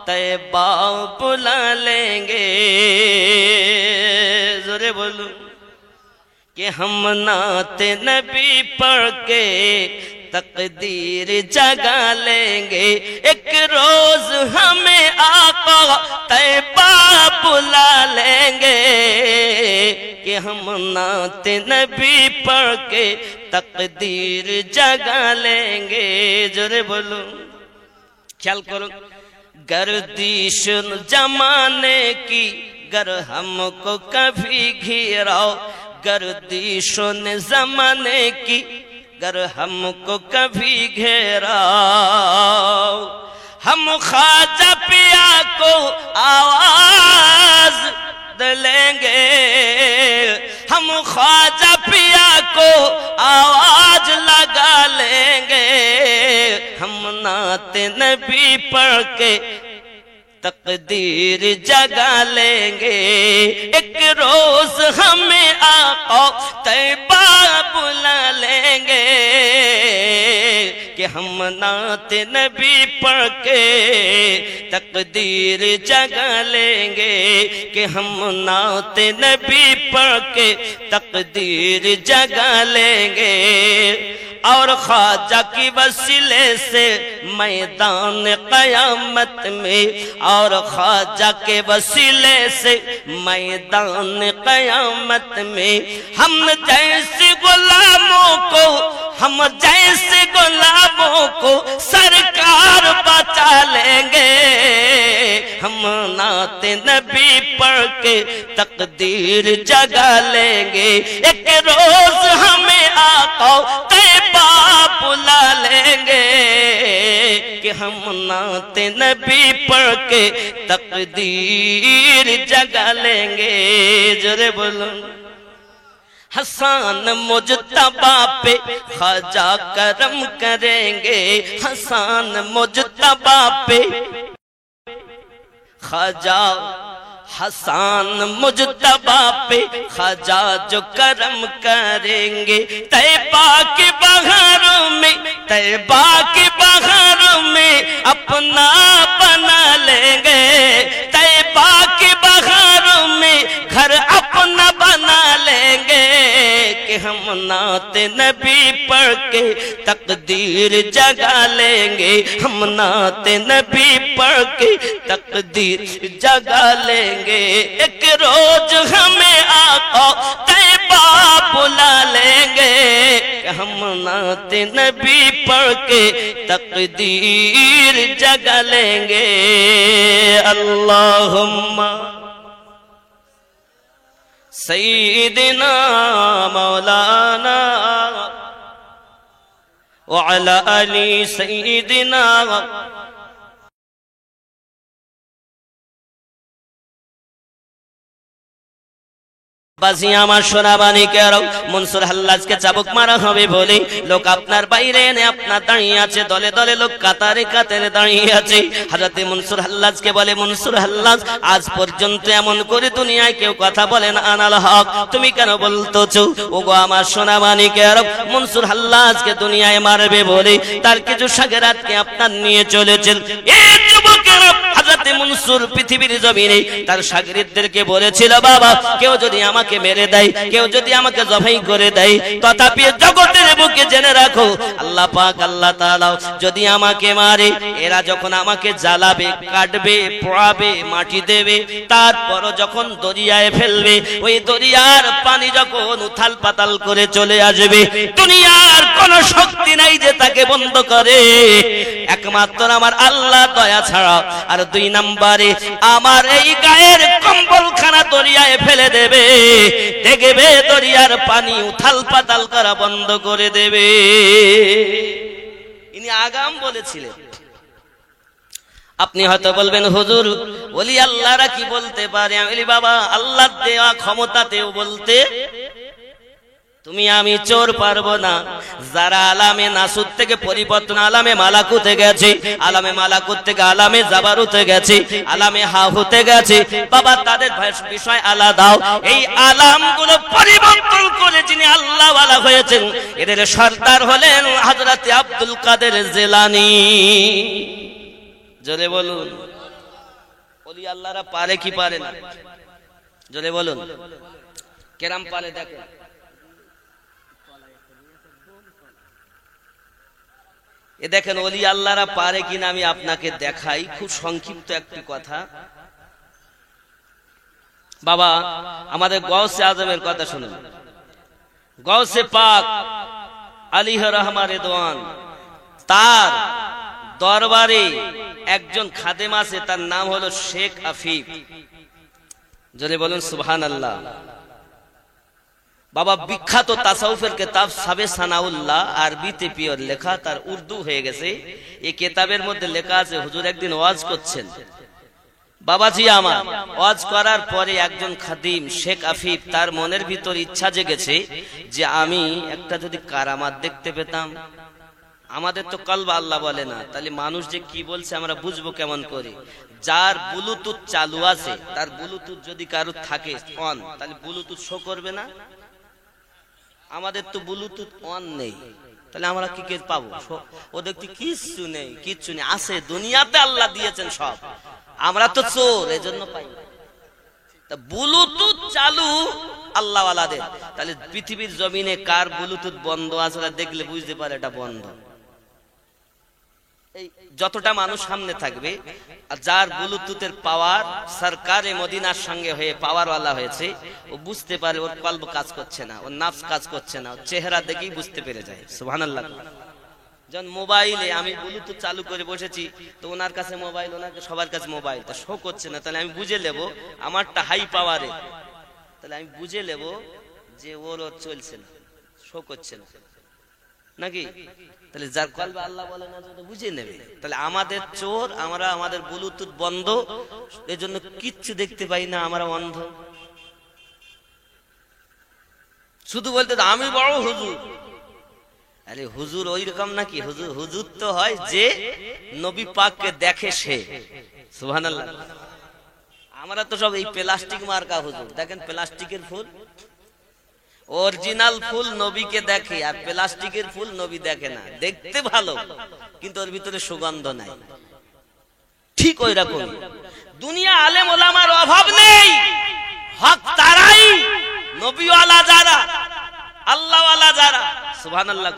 तैबा बुला लेंगे। जोरे बोलो, कि हम नाते नबी पढ़ के तकदीर जगा लेंगे। एक रोज हमें आका तैबा बुला लेंगे। कि हम नाते नबी पढ़ के तकदीर जगा लेंगे। जोरे बोलो, ख्याल करो, गर्दिश जमाने की गर हमको कभी घिराओ। गर्दिशों ने जमाने की गर हमको कभी घेराओ। हम ख्वाजा पिया को आवाज दिलेंगे। हम ख्वाजा पिया को आवाज लगा लेंगे। हम नाते नबी पढ़ के तकदीर जगा लेंगे। एक रोज हमें आका तैबा बुला लेंगे। कि हम नाते नबी पढ़ के तकदीर जगा लेंगे। कि हम नाते नबी पढ़ के तकदीर जगा लेंगे। और ख्वाजा की वसीले से मैदान क़यामत में, और ख्वाजा के वसीले से मैदान क़यामत में हम जैसे गुलामों को, हम जैसे गुलामों को सरकार बचा लेंगे। हम नाते नबी पढ़ के तकदीर जगा लेंगे। एक रोज हमें कि हम नाते नबी पढ़ के तकदीर जगा लेंगे। जोरे बोलो। हसन मुजतबा पे ख्वाजा करम करेंगे, हसन मुजतबा पे ख्वाजा, हसन मुजतबा पे ख्वाजा जो करम करेंगे। तैबा के बहारों में, तैबा के बहारों में अपना बना लेंगे, तैबा के बहारों में घर अपना बना लेंगे कि हम नाते नबी पढ़ के तकदीर जगा लेंगे, हम नाते नबी पढ़ के तकदीर जगा लेंगे। एक रोज हमें आका तैबा बुला लेंगे कि हम नाते नबी पढ़ के तकदीर जगा लेंगे। अल्लाहुम्मा सय्यिदना मौलाना व अला अली सय्यिदना। বাজিয়া আমার সোনাবানি কেরো মনসুর হাল্লাজকে চাবুক মারা হবে বলে লোক আপনার বাইরে এনে আপনার দাঁড়িয়ে আছে, দলে দলে লোক কাতারে কাতারে দাঁড়িয়ে আছে। হযরতে মনসুর হাল্লাজকে বলে, মনসুর হাল্লাজ আজ পর্যন্ত এমন করে দুনিয়ায় কেউ কথা বলে না আনাল হক, তুমি কেন বলতেছো? ওগো আমার সোনাবানি কেরো মনসুর হাল্লাজকে দুনিয়ায় মারবে বলে তার কিছু সাগরাতকে আপনার নিয়ে চলেছেন। এই যুবকেরা হযরতে মনসুর পৃথিবীর জমিনে তার শাগিরদেরকে বলেছিল, বাবা কেউ যদি আমাকে মেরে দেয়, কেউ যদি আমাকে জবাই করে দেয়, তথাপি জগতের বুকে জেনে রাখো আল্লাহ পাক আল্লাহ তাআলা যদি আমাকে মারে, এরা যখন আমাকে জ্বালাবে, কাটবে, পোড়াবে, মাটি দেবে, তারপর যখন দরিয়ায় ফেলবে, ওই দরিয়ার পানি যখন উথাল পাতাল করে চলে আসবে, দুনিয়ার কোন শক্তি নাই যে তাকে বন্ধ করে, একমাত্র আমার আল্লাহ দয়া ছাড়া। আর দুই নম্বরে আমার এই গায়ের কম্বলখানা দরিয়ায় ফেলে দেবে, দেখবে দরিয়ার পানি উথাল পাতাল করা বন্ধ করে দেবে। ইনি আগাম বলেছিলেন। আপনি হয়তো বলবেন হুজুর ওলি আল্লাহরা কি বলতে পারে? আমি বলি বাবা আল্লাহর দেওয়া ক্ষমতাতেও বলতে তুমি আমি চোর পারবো না। যারা আলামে নাসুত থেকে পরিবর্তন আলামে মালাকুতে গেছে, আলামে মালাকুত থেকে আলামে জাবারুতে গেছে, আলামে হাহুতে গেছে, বাবা তাদের বিষয় আলাদা। এই আলামগুলো পরিবর্তন করে যিনি আল্লাহ ওয়ালা হয়েছেন, এদের সর্দার হলেন হযরত আব্দুল কাদের জিলানী। জোরে বলুন ওলি আল্লাহরা পারে কি পারে না? জোরে বলুন কেরাম পারে। দেখেন এ দেখেন ওলি আল্লাহরা পারে কিনা আমি আপনাকে দেখাই। খুব সংক্ষিপ্ত একটি কথা। বাবা আমাদের গৌসে আজমের কথা শুনুন। গৌসে পাক আলিহ রহমা রেদওয়ান, তার দরবারে একজন খাদেম আছে, তার নাম হলো শেখ আফিফ। যদি বলুন সুবহানাল্লাহ। বাবা বিখ্যাত তাসাউফের কিতাব সাবে সানাউল্লাহ আরবিতে পিওর লেখা, তার উর্দু হয়ে গেছে। এই কিতাবের মধ্যে লেখা আছে হুজুর একদিন ওয়াজ করছেন। বাবাজি আমার ওয়াজ করার পরে একজন খাদিম শেখ আফিফ তার মনের ভিতর ইচ্ছা জেগেছে যে আমি একটা যদি কারামাত দেখতে পেতাম। আমাদের তো কলব আল্লাহ বলে না, তাহলে মানুষ যে কি বলছে আমরা বুঝবো কেমন করে? যার ব্লুটুথ চালু আছে তার ব্লুটুথ যদি কারো থাকে অন, তাহলে ব্লুটুথ শো করবে না? আমাদের তো ব্লুটুথ অন নেই, তাহলে আমরা কি কে পাবো? ও দেখতে কিচ্ছু নেই, কিচ্ছু নেই। আছে দুনিয়াতে আল্লাহ দিয়েছেন সব, আমরা তো চোর, এজন্য পাই না। ব্লুটুথ চালু আল্লাহ ওয়ালাদের, তাহলে পৃথিবীর জমিনে কার ব্লুটুথ বন্ধ আছে দেখলে বুঝতে পারে এটা বন্ধ। যতটা মানুষ সামনে থাকবে আর যার ব্লুটুথের পাওয়ার সরকারে মদিনার সঙ্গে হয়ে পাওয়ারওয়ালা হয়েছে, ও বুঝতে পারে ওর কলব কাজ করছে না, ওর নাফস কাজ করছে না, ওর চেহারা দেখেই বুঝতে পেরে যায়। সুবহানাল্লাহ। যখন মোবাইলে আমি ব্লুটুথ চালু করে বসেছি, তো ওনার কাছে মোবাইল, ওনাকে সবার কাছে মোবাইল, তা শো করছে না, তাহলে আমি বুঝে নেব আমারটা হাই পাওয়ারে, তাহলে আমি বুঝে নেব যে ওর চলছে না, শো করছে না। নাকি? তাহলে যার কলবে আল্লাহ বলে না তো বুঝে নেবে। তাহলে আমাদের চোর, আমরা আমাদের ব্লুটুথ বন্ধ, এজন্য কিচ্ছু দেখতে পাই না, আমরা অন্ধ। শুধু বলতে আমি বড় হুজুর। আরে হুজুর ওই রকম নাকি? হুজুর তো হয় যে নবী পাককে দেখে সে। সুবহানাল্লাহ। আমরা তো সব এই প্লাস্টিক মার্কা হুজুর। দেখেন প্লাস্টিকের ফুল, অরিজিনাল ফুল নবীকে দেখে, আর প্লাস্টিকের ফুল নবী দেখে না। দেখতে ভালো কিন্তু ওর ভিতরে সুগন্ধ নাই। ঠিক ওই রকম দুনিয়া আলেম ওলামার অভাব নেই, হক তারাই, নবীওয়ালা যারা, আল্লাহওয়ালা যারা। সুবহানাল্লাহ।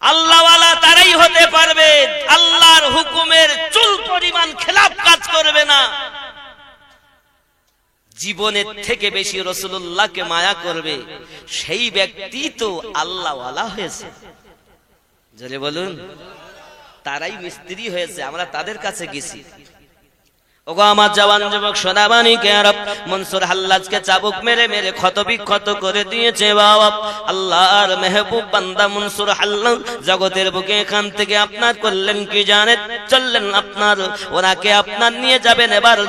আল্লাহওয়ালা তারাই হতে পারবে, আল্লাহর হুকুমের চুল পরিমাণ খেলাফ কাজ করবে না, জীবনের থেকে বেশি রাসূলুল্লাহকে মায়া করবে, সেই ব্যক্তি তো আল্লাহওয়ালা হয়েছে। জোরে বলুন। তারাই মিস্ত্রি হয়েছে, আমরা তাদের কাছে গেছি। ওগো আমার জওয়ান যুবক সোনাবানি কে আরব, মনসুর হাল্লাজকে চাবুক মেরে মেরে ক্ষত বিক্ষত করে দিয়েছে বাবা। আল্লাহর মেহবুব বান্দা মনসুর হাল্লাজ জগতের বুকে এখান থেকে আপনার করলেন কি জানেন? চললেন আপনার, ওনাকে আপনার নিয়ে যাবেন, এবার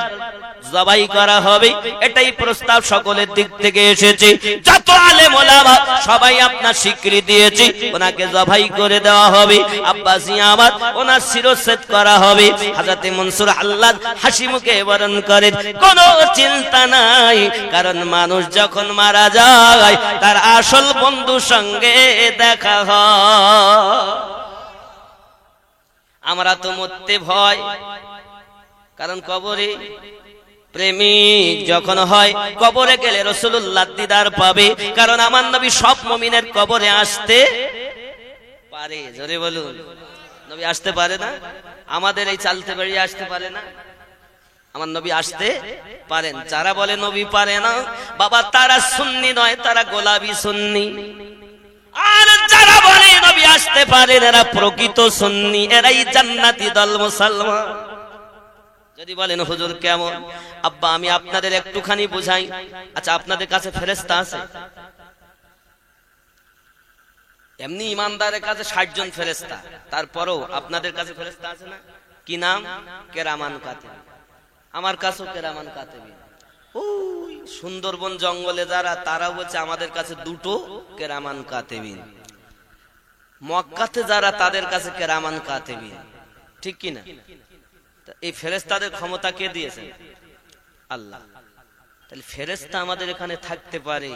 জবাই করা হবে, এটাই প্রস্তাব সকলের দিক থেকে এসেছে। যত আলেম ওলামা সবাই আপনার স্বীকৃতি দিয়েছে, ওনাকে জবাই করে দেওয়া হবে। আব্বাসি আমার, ওনার শিরচ্ছেদ করা হবে। হযরতে মনসুর হাল্লাজ হাসি মুখে বরণ করেন, কোনো চিন্তা নাই, কারণ মানুষ যখন মারা যায় তার আসল বন্ধুর সঙ্গে দেখা হয়। আমরা তো মরতে ভয়, কারণ কবরে প্রেমিক যখন হয়, কবরে গেলে রাসূলুল্লাহ দিদার পাবে, কারণ আমার নবী সব মুমিনের কবরে আসতে পারে। জোরে বলুন। নবী আসতে পারে না? আমাদের এই চালতে বেরিয়ে আসতে পারে না? আমার নবী আসতে পারেন। যারা বলে নবী পারে না, বাবা তারা সুন্নি নয়, তারা গোলাপি সুন্নি। আর যারা বলে নবী আসতে পারেন, এরা প্রকৃত সুন্নি, এরাই জান্নাতি দল মুসলমান। যদি বলেন হুজুর কেমন? আব্বা আমি আপনাদের একটুখানি বুঝাই। আচ্ছা, আপনাদের কাছে ফেরেশতা আছে? এমনি ইমানদারের কাছে 60 জন ফেরেশতা, তারপরেও আপনাদের কাছে ফেরেশতা আছে না? কি নাম? কেরামান কাতিবিন। আমার কাছেও কেরামান কাতিবিন। ওই সুন্দরবন জঙ্গলে যারা, তারা বলছে আমাদের কাছে 2টো কেরামান কাতিবিন। মক্কাতে যারা, তাদের কাছে কেরামান কাতিবিন। ঠিক কি না? এই ফেরেশতাদের ক্ষমতা কে দিয়েছেন? আল্লাহ। তাহলে ফেরেশতা আমাদের এখানে থাকতে পারে,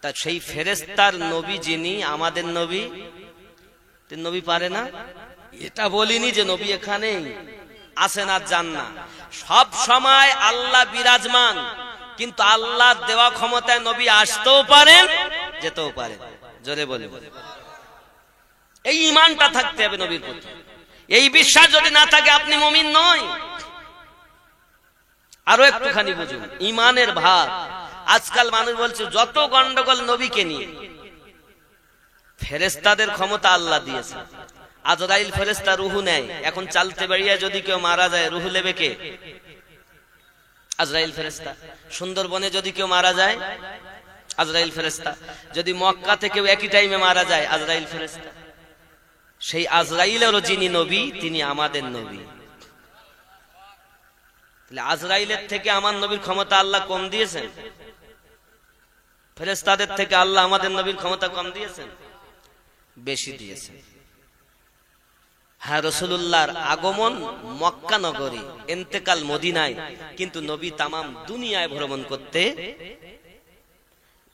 তা সেই ফেরেশতার নবী যিনি আমাদের নবী, তিনি নবী পারে না? এটা বলিনি যে নবী এখানে আসেন আর যান না। সব সময় আল্লাহ বিরাজমান, কিন্তু আল্লাহ দেওয়া ক্ষমতায় নবী আসতেও পারেন, যেতেও পারেন। জোরে বলে এই ঈমানটা থাকতে হবে নবীর প্রতি। এই বিশ্বাস যদি না থাকে আপনি মুমিন নয়। আরো একটুখানি বুঝুন ঈমানের ভাব। আজকাল মানুষ বলছে যত গন্ডগোল নবীকে নিয়ে। ফেরেশতাদের ক্ষমতা আল্লাহ দিয়েছে। আজরাইল ফেরেশতা রূহ নেয়। এখন চালতে বেরিয়ে যদি কেউ মারা যায়, রূহ নেবে কে? আজরাইল ফেরেশতা। সুন্দরবনে যদি কেউ মারা যায়, আজরাইল ফেরেশতা। যদি মক্কাতে কেউ একই টাইমে মারা যায়, আজরাইল ফেরেশতা। সেই আজরাইলেরও যিনি নবী, তিনি আমাদের নবী। তাহলে আজরাইলের থেকে আমার নবীর ক্ষমতা আল্লাহ কম দিয়েছেন? ফেরেশতাদের থেকে আল্লাহ আমাদের নবীর ক্ষমতা কম দিয়েছেন? বেশি দিয়েছেন। হ্যাঁ, রাসূলুল্লাহর আগমন মক্কা নগরে, ইন্তেকাল মদিনায়, কিন্তু নবী তামাম দুনিয়ায় ভ্রমণ করতে।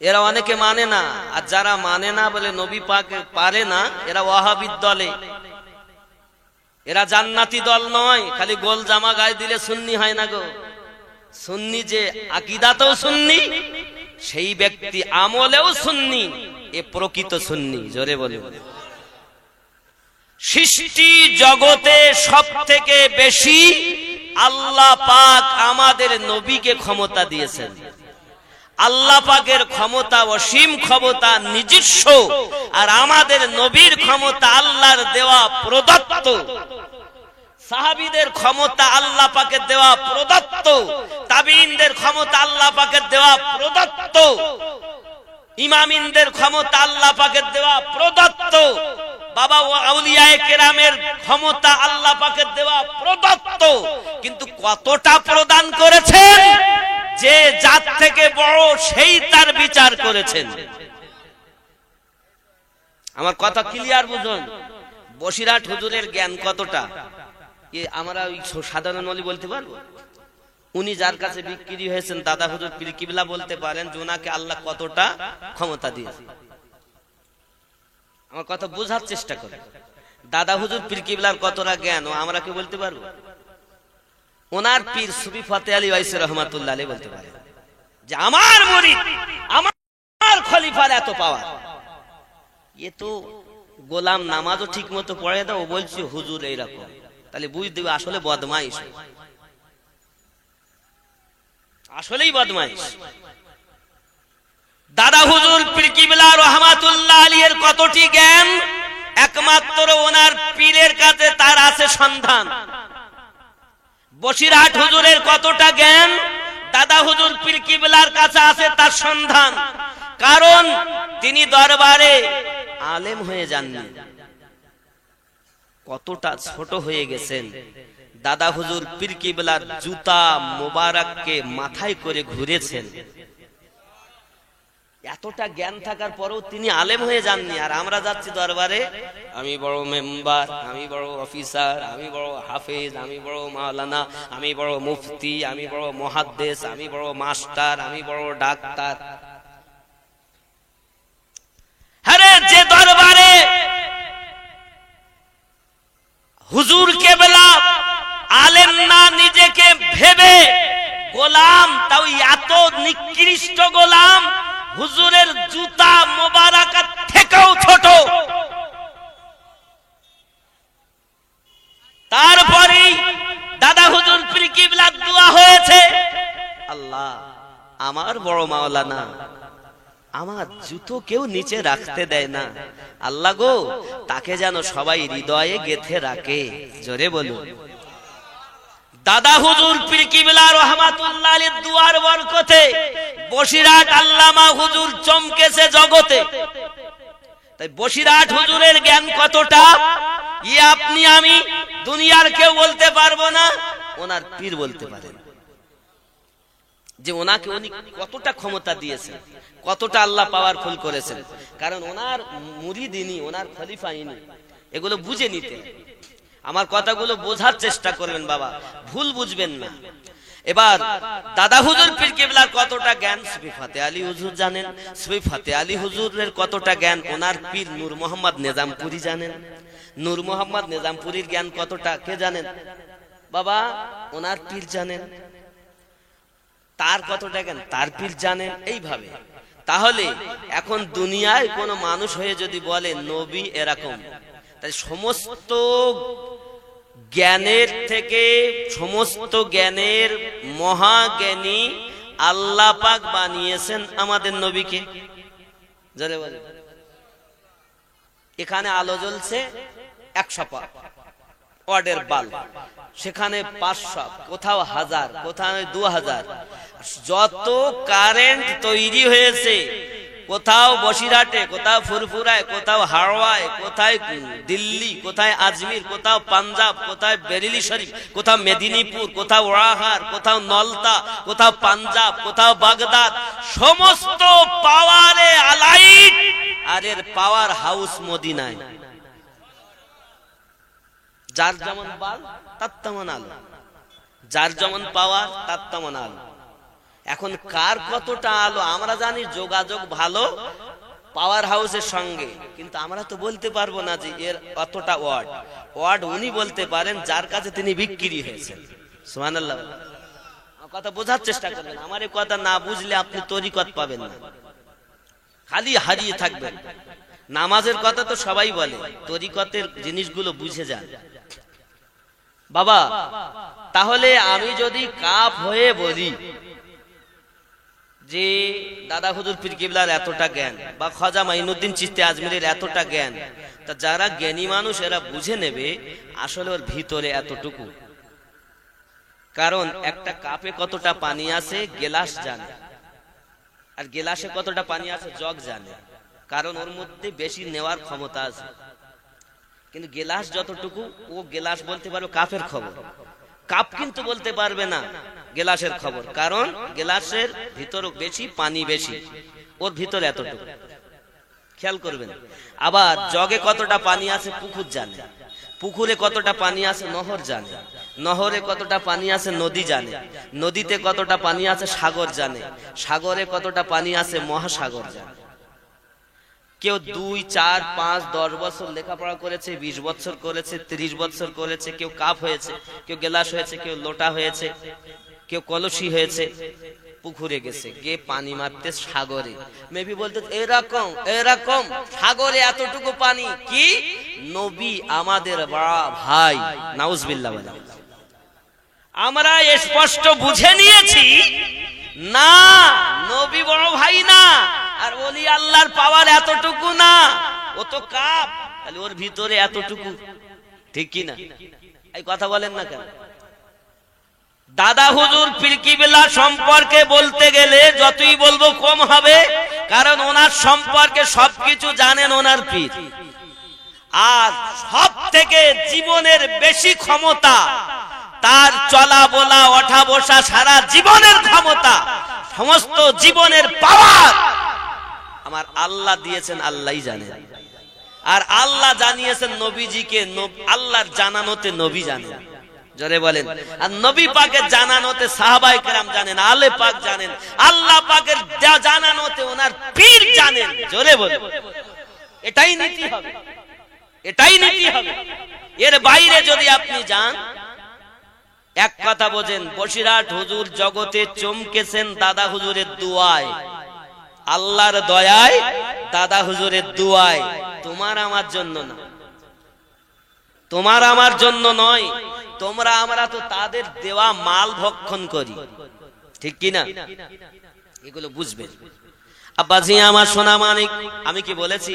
এরা অনেকে মানে না, আর যারা মানে না বলে নবী পাক পারে না, এরা ওয়াহাবির দলে। এরা জান্নাতি দল নয়। খালি গোল জামা গায়ে দিলে সুন্নি হয় না গো। সুন্নি যে আকীদাতেও সুন্নি, সেই ব্যক্তি আমলেও সুন্নি, এ প্রকৃত সুন্নি। জোরে বলে। সৃষ্টি জগতে সব থেকে বেশি আল্লাহ পাক আমাদের নবীকে ক্ষমতা দিয়েছেন। আল্লাহ পাকের ক্ষমতা অসীম ক্ষমতা, নিজস্ব, আর আমাদের নবীর ক্ষমতা আল্লাহর দেওয়া প্রদত্ত। সাহাবীদের ক্ষমতা আল্লাহ পাকের দেওয়া প্রদত্ত, তাবিঈনদের ক্ষমতা আল্লাহ পাকের দেওয়া প্রদত্ত। ইমামিনদের ক্ষমতা আল্লাহ পাকের দেওয়া প্রদত্ত, বাবা আউলিয়ায়ে কেরামের ক্ষমতা আল্লাহ পাকের দেওয়া প্রদত্ত, কিন্তু কতটা প্রদান করেছেন যে জাত থেকে বড় সেই তার বিচার করেছেন। আমার কথা ক্লিয়ার বুঝুন। বসিরহাট হুজুরের জ্ঞান কতটা আমরা ওই সাধারণ ওলি বলতে পারবো? উনি যার কাছে বিক্রি হয়েছেন দাদা হুজুর পীর কিবলা বলতে পারেন যে ওনাকে আল্লাহ কতটা ক্ষমতা দিয়েছে। আমার কথা বোঝার চেষ্টা করে। দাদা হুজুর পীর কিবলার কতটা জ্ঞান আমরা কি বলতে পারবো? ওনার পীর সুফি ফতে আলী ওয়াইসি রহমাতুল্লাহ আলাইহি বলতে পারে যে আমার মুরিদ, আমার খলিফার এত পাওয়ার। এ তো গোলাম নামাজও ঠিক মতো পড়ে দাও, ও বলছে হুজুর এইরকম, তাহলে বুঝতে হবে আসলে বদমাইশ, আসলেই বদমাইশ। দাদা হুজুর পীর কিবলা রহমাতুল্লাহ আলাইহির কতটি জ্ঞান একমাত্র ওনার পীরের কাছে তার আছে সন্ধান। বসিরহাট হুজুরের কতটা জ্ঞান দাদা হুজুর পীর কিবলার কাছে আছে তার সন্ধান, কারণ তিনি দরবারে আলেম হয়ে যাননি, কতটা ছোট হয়ে গেছেন। দাদা হুজুর পীর কিবলার জুতা মোবারককে মাথায় করে ঘুরেছেন। এতটা জ্ঞান থাকার পরেও তিনি আলেম হয়ে যাননি। আর আমরা যাচ্ছি দরবারে, আমি বড় মেম্বার, আমি বড় অফিসার, আমি বড় হাফেজ, আমি বড় মাওলানা, আমি বড় মুফতি, আমি বড় মুহাদ্দিস, আমি বড় মাস্টার, আমি বড় ডাক্তার। আরে যে দরবারে হুজুর কেবলা আলেম না নিজেকে ভেবে গোলাম, তাও এত নিকৃষ্ট গোলাম, হুজুরের জুতা মোবারক থেকেও ছোট, তারপরে দাদা হুজুর পীর কিবলার দোয়া হয়েছে, আল্লাহ আমার বড় মাওলানা আমার জুতো কেউ নিচে রাখতে দেয় না, আল্লাহ গো তাকে যেন সবাই হৃদয়ে গেথে রাখে। জোরে বলুন। দাদা হুজুর পীর কিবলা রহমাতুল্লাহ আলাইহির দুয়ার বরকতে বসিরহাট আল্লামা হুজুর চমকেছে জগতে। তাই বসিরহাট হুজুরের জ্ঞান কতটা আপনি আমি দুনিয়ার কেউ বলতে পারবো না, ওনার পীর বলতে পারেন যে ওনাকে উনি কতটা ক্ষমতা দিয়েছেন, কতটা আল্লাহ পাওয়ারফুল করেছেন। কারণ ওনার মুরিদ ইনি, ওনার খলিফা ইনি, এগুলো বুঝে নিতে। আমার কথাগুলো বোঝার চেষ্টা করবেন বাবা, ভুল বুঝবেন না। এবার দাদা হুজুর পীর কিবলার কতটা জ্ঞান সুফি ফতে আলী হুজুর জানেন। সুফি ফতে আলী হুজুরের কতটা জ্ঞান ওনার পীর নূর মোহাম্মদ নিজামপুরি জানেন। নূর মোহাম্মদ নিজামপুরির জ্ঞান কতটা কে জানেন বাবা? ওনার পীর জানেন। তার কতটা জ্ঞান তার পীর জানেন। এইভাবে তাহলে এখন দুনিয়ায় কোন মানুষ হয়ে যদি বলে নবী এরকম, তাই সমস্ত জ্ঞানের থেকে সমস্ত জ্ঞানের মহাজ্ঞানী আল্লাহ পাক বানিয়েছেন আমাদের নবীকে। জোরে বলে। এখানে আলো জ্বলছে 100 ওয়াটের বাল্ব, সেখানে 500, কোথাও 1000, কোথাও 2000। যত কারেন্ট তৈরি হয়েছে, কোথাও বসিরহাটে, কোথাও ফুরফুরায়, কোথাও হাওড়ায়, কোথায় দিল্লি, কোথায় আজমির, কোথাও পাঞ্জাব, কোথায় বেরেলি শরীফ, কোথাও মেদিনীপুর, কোথাও ওয়াহার, কোথাও নলতা, কোথাও পাঞ্জাব, কোথাও বাগদাদ, সমস্ত পাওয়ারে আলাইট আর এর পাওয়ার হাউস মদিনায়। যার যেমন বাল তার তেমন আলো, যার যেমন পাওয়ার তার তেমন আলো। এখন কার কতটা আলো আমরা জানি, যোগাযোগ ভালো পাওয়ার হাউসের সঙ্গে, কিন্তু আমরা তো বলতে পারবো না যে এর কতটা ওয়াট। ওয়াট উনি বলতে পারেন যার কাছে তিনি বিক্রি হয়েছেন। সুবহানাল্লাহ। কথা বোঝার চেষ্টা করবেন। আমার এই কথা না বুঝলে আপনি তরিকত পাবেন না, খালি হারিয়ে থাকবেন। নামাজের কথা তো সবাই বলে, তরিকতের জিনিসগুলো বুঝে যান বাবা। তাহলে আমি যদি কাফ হয়ে বলি যে দাদা হুজুর পীর কিবলার এতটা জ্ঞান বা খাজা মাইনুদ্দিন চিশতি আজমিরের এতটা জ্ঞান, তা যারা জ্ঞানী মানুষ এরা বুঝে নেবে আসলে ওর ভিতরে এতটুকু। কারণ একটা কাপে কতটা পানি আছে গেলাস জানে, আর গেলাসে কতটা পানি আছে জগ জানে, কারণ ওর মধ্যে বেশি নেওয়ার ক্ষমতা আছে। কিন্তু গেলাস যতটুকু, ও গেলাস বলতে পারবে কাপের খবর, কাপ কিন্তু বলতে পারবে না গেলাসের খবর, কারণ গেলাসের ভিতর বেশি পানি বেশি, ওর ভিতরে এতটুকু। খেয়াল করবেন। আবার জগে কতটা পানি আছে পুকুর জানে, পুকুরে কতটা পানি আছে নহর জানে, নহরে কতটা পানি আছে নদী জানে, নদীতে কতটা পানি আছে সাগর জানে, সাগরে কতটা পানি আছে মহাসাগর জানে। কেউ 2, 4, 5, 10 বছর লেখাপড়া করেছে, 20 বছর করেছে, 30 বছর করেছে, কেউ কাপ হয়েছে, কেউ গেলাস হয়েছে, কেউ লোটা হয়েছে, কেউ কলসি হয়েছে, পুকুরে গেছে, গিয়ে পানি মারতে সাগরে। মেবি বলতে এরকম এরকম সাগরে এতটুকু পানি, কি নবী আমাদের বড় ভাই, নাউজুবিল্লাহ বলে। আমরা স্পষ্ট বুঝে নিয়েছি না, নবী বড় ভাই না, আর ওলি আল্লাহর পাওয়ার এতটুকু না, ও তো কাপ, তাহলে ওর ভিতরে এতটুকু, ঠিক কি না? এই কথা বলেন না কেন? দাদা হুজুর পীর কিবলা সম্পর্কে বলতে গেলে যতই বলবো কম হবে, কারণ ওনার সম্পর্কে সবকিছু জানেন ওনার পীর। আর সব থেকে জীবনের বেশি ক্ষমতা, তার চলা বলা ওঠা বসা সারা জীবনের ক্ষমতা, সমস্ত জীবনের পাওয়ার আমার আল্লাহ দিয়েছেন, আল্লাহই জানেন। আর আল্লাহ জানিয়েছেন নবীজিকে, আল্লাহর জানানোতে নবী জানেন, জোরে বলেন। আর নবী পাকের জানানোতে সাহাবায়ে কেরাম জানেন, আলে পাক জানেন, আল্লাহ পাকের জানানোতে ওনার পীর জানেন, জোরে বলেন। এটাই নীতি হবে, এটাই নীতি হবে। এর বাইরে যদি আপনি যান, এক কথা বোঝেন, বসিরহাট হুজুর জগতে চমকেছেন দাদা হুজুরের দুয়ায়, আল্লাহর দয়ায়, দাদা হুজুরের দুয়ায়, তোমার আমার জন্য না, তোমার আমার জন্য নয়। তোমরা আমরা তো তাদের দেওয়া মাল ভক্ষণ করি, ঠিক কি না? এগুলো বুঝবেন। আব্বাজি আমার সোনা মানিক, আমি কি বলেছি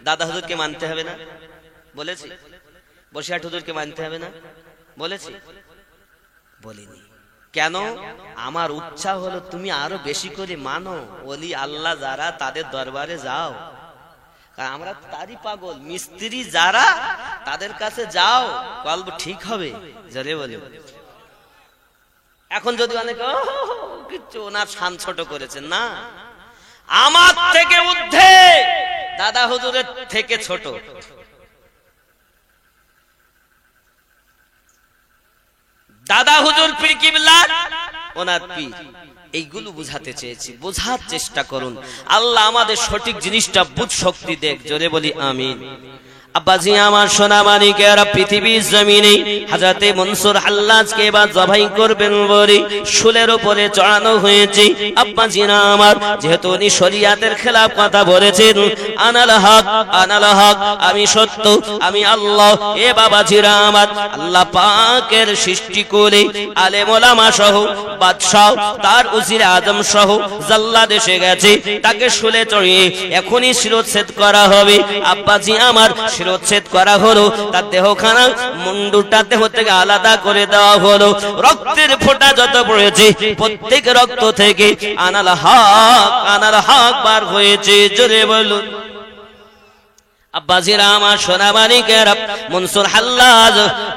দাদা হুজুরকে মানতে হবে না? বলেছি। বসিরহাট হুজুরকে মানতে হবে না? বলেছি? বলিনি। কেন? আমার উৎসাহ হলো তুমি আরো বেশি করে মানো, ওলি আল্লাহ যারা তাদের দরবারে যাও, আমরা তারই পাগল, মিস্ত্রি যারা তাদের কাছে যাও, কলব ঠিক হবে, জোরে বলে। এখন যদি অনেকে কিছু ওনার শান ছোট করেছেন, না, আমার থেকে ঊর্ধ্বে, দাদা হুজুরের থেকে ছোট। দাদা হুজুর পীর কিবলা, ওনার পীর, এইগুলো বুঝাতে চেয়েছি, বোঝার চেষ্টা করুন। আল্লাহ আমাদের সঠিক জিনিসটা বুঝ শক্তি দেখ, জোরে বলি আমিন। আব্বাজি আমার সোনা মানিকেরা, পৃথিবীর জমিনে হযরতে মনসুর হাল্লাজকে এবার জবাই করবেন বলে শুলের উপরে চড়ানো হয়েছে। আব্বাজিরা আমার, যেহেতু উনি শরিয়াতের খেলাফ কথা বলেছেন, আনাল হক, আনাল হক, আমি সত্য, আমি আল্লাহ। এ বাবাজিরা আমার, আল্লাহ পাকের সৃষ্টি করে আলেম ওলামা সহ বাদশাহ, তার উজির আজম সহ জাল্লাদ এসে গেছে, তাকে শুলে চড়িয়ে এখনই শিরচ্ছেদ করা হবে। আব্বাজি আমার, শিরচ্ছেদ করা হলো, তার দেহখানা মুন্ডুটা দেহ থেকে আলাদা করে দেওয়া হলো। রক্তের ফোঁটা যত পড়েছে, প্রত্যেক রক্ত থেকে আনাল হক, আনাল হক বার হয়েছে, জোরে বলুন। আব্বাজিরা আমার সোনা মানিকেরা, মনসুর হাল্লাজ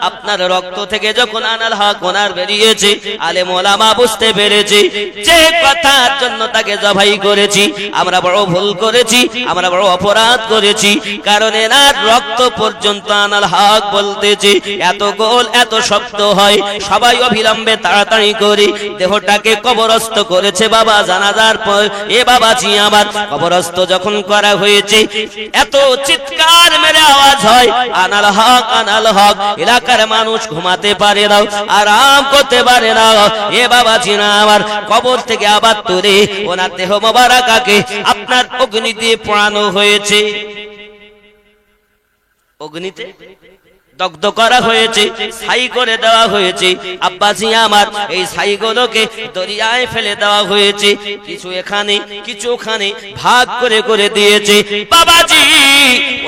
আপনার রক্ত থেকে যখন আনাল হক ওনার বেরিয়েছে, আলেম ওলামা বুঝতে পেরেছে যে কথার জন্য তাকে জবাই করেছি, আমরা বড় ভুল করেছি, আমরা বড় অপরাধ করেছি, কারণ এনার রক্ত পর্যন্ত আনাল হক বলতেছে। এত গোল, এত শব্দ হয়, সবাই অবিলম্বে তাড়াতাড়ি করে দেহটাকে কবরস্থ করেছে বাবা জানাজার পর। এ বাবাজি আমার, কবরস্থ যখন করা হয়েছে, এত চিৎকার মেরে আওয়াজ হয়, আনাল হক, আনাল হক। এলাকার মানুষ ঘুমাতে পারে না, আরাম করতে পারে না। এ বাবাজি না আমার, কবর থেকে আবার তুলে ওনার দেহ মোবারকাকে আপনার অগ্নি দিয়ে পোড়ানো হয়েছে, অগ্নিতে দগ্ধ করা হয়েছে, ছাই করে দেওয়া হয়েছে। আব্বাজি আমার, এই ছাইগুলোকে দরিয়ায় ফেলে দেওয়া হয়েছে, কিছু এখানে কিছু ওখানে ভাগ করে করে দিয়েছে। বাবাজি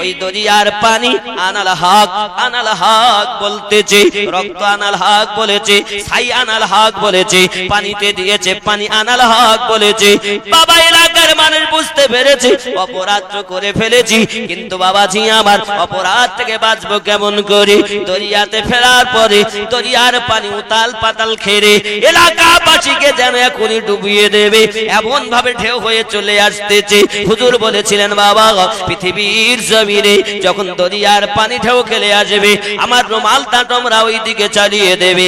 ওই দরিয়ার পানি আনাল হক বলতেছে, রক্ত আনাল হক বলেছে, ছাই আনাল হক বলেছে, পানিতে দিয়েছে পানি আনাল হক বলেছে। বাবা এলাকার মানুষ বুঝতে পেরেছে অপরাধ করে ফেলেছি, কিন্তু বাবাজি আমার অপরাধ থেকে বাঁচবো কেমন করে? দরিয়াতে ফেরার পরে দরিয়ার পানি উতাল পাতাল খেরে এলাকাবাসীকে যেন এখনই ডুবিয়ে দেবে এমন ভাবে ঢেউ হয়ে চলে আসতেছে। হুজুর বলেছিলেন বাবা পৃথিবীর জমিনে যখন দরিয়ার পানি ঢেউ খেলে আসবে আমার রুমালটা তোমরা ওই দিকে চালিয়ে দেবে।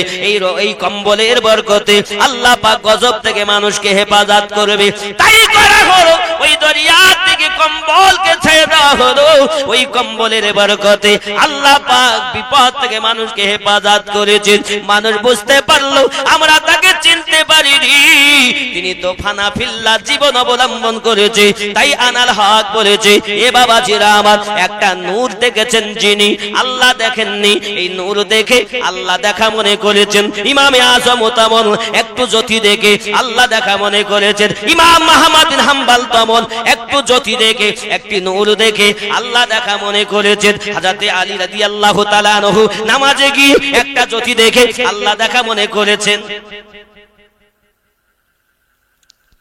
এই কম্বলের বরকতে আল্লাহ পাক গজব থেকে মানুষকে হেফাজত করবে। তাই করা হলো ওই দরিয়ার দিকে কম্বলকে ছেড়ে দেওয়া হলো। ওই কম্বলের বরকতে আল্লাহ পাক বিপদ থেকে মানুষকে হেফাজত করেছেন। মানুষ বুঝতে পারলো, আমরা তাকে চিনতে পারিনি, তিনি তো ফানা ফিল্লা জীবন অবলম্বন করেছে, তাই আনাল হক বলেছে। এ বাবাজিরা আমার একটা নূর দেখেছেন যিনি আল্লাহ দেখেননি, এই নূর দেখে আল্লাহ দেখা মনে করেছেন। ইমামে আজম তেমন একটু জ্যোতি দেখে আল্লাহ দেখা মনে করেছেন। ইমাম আহমদ বিন হাম্বল তেমন একটু জ্যোতি দেখে একটি নূর দেখে আল্লাহ দেখা মনে করেছেন। হযরতে আলী রাদিয়াল্লাহু তাআলা আনহু নামাজে গিয়ে একটা জ্যোতি দেখে আল্লাহ দেখা মনে করেছেন।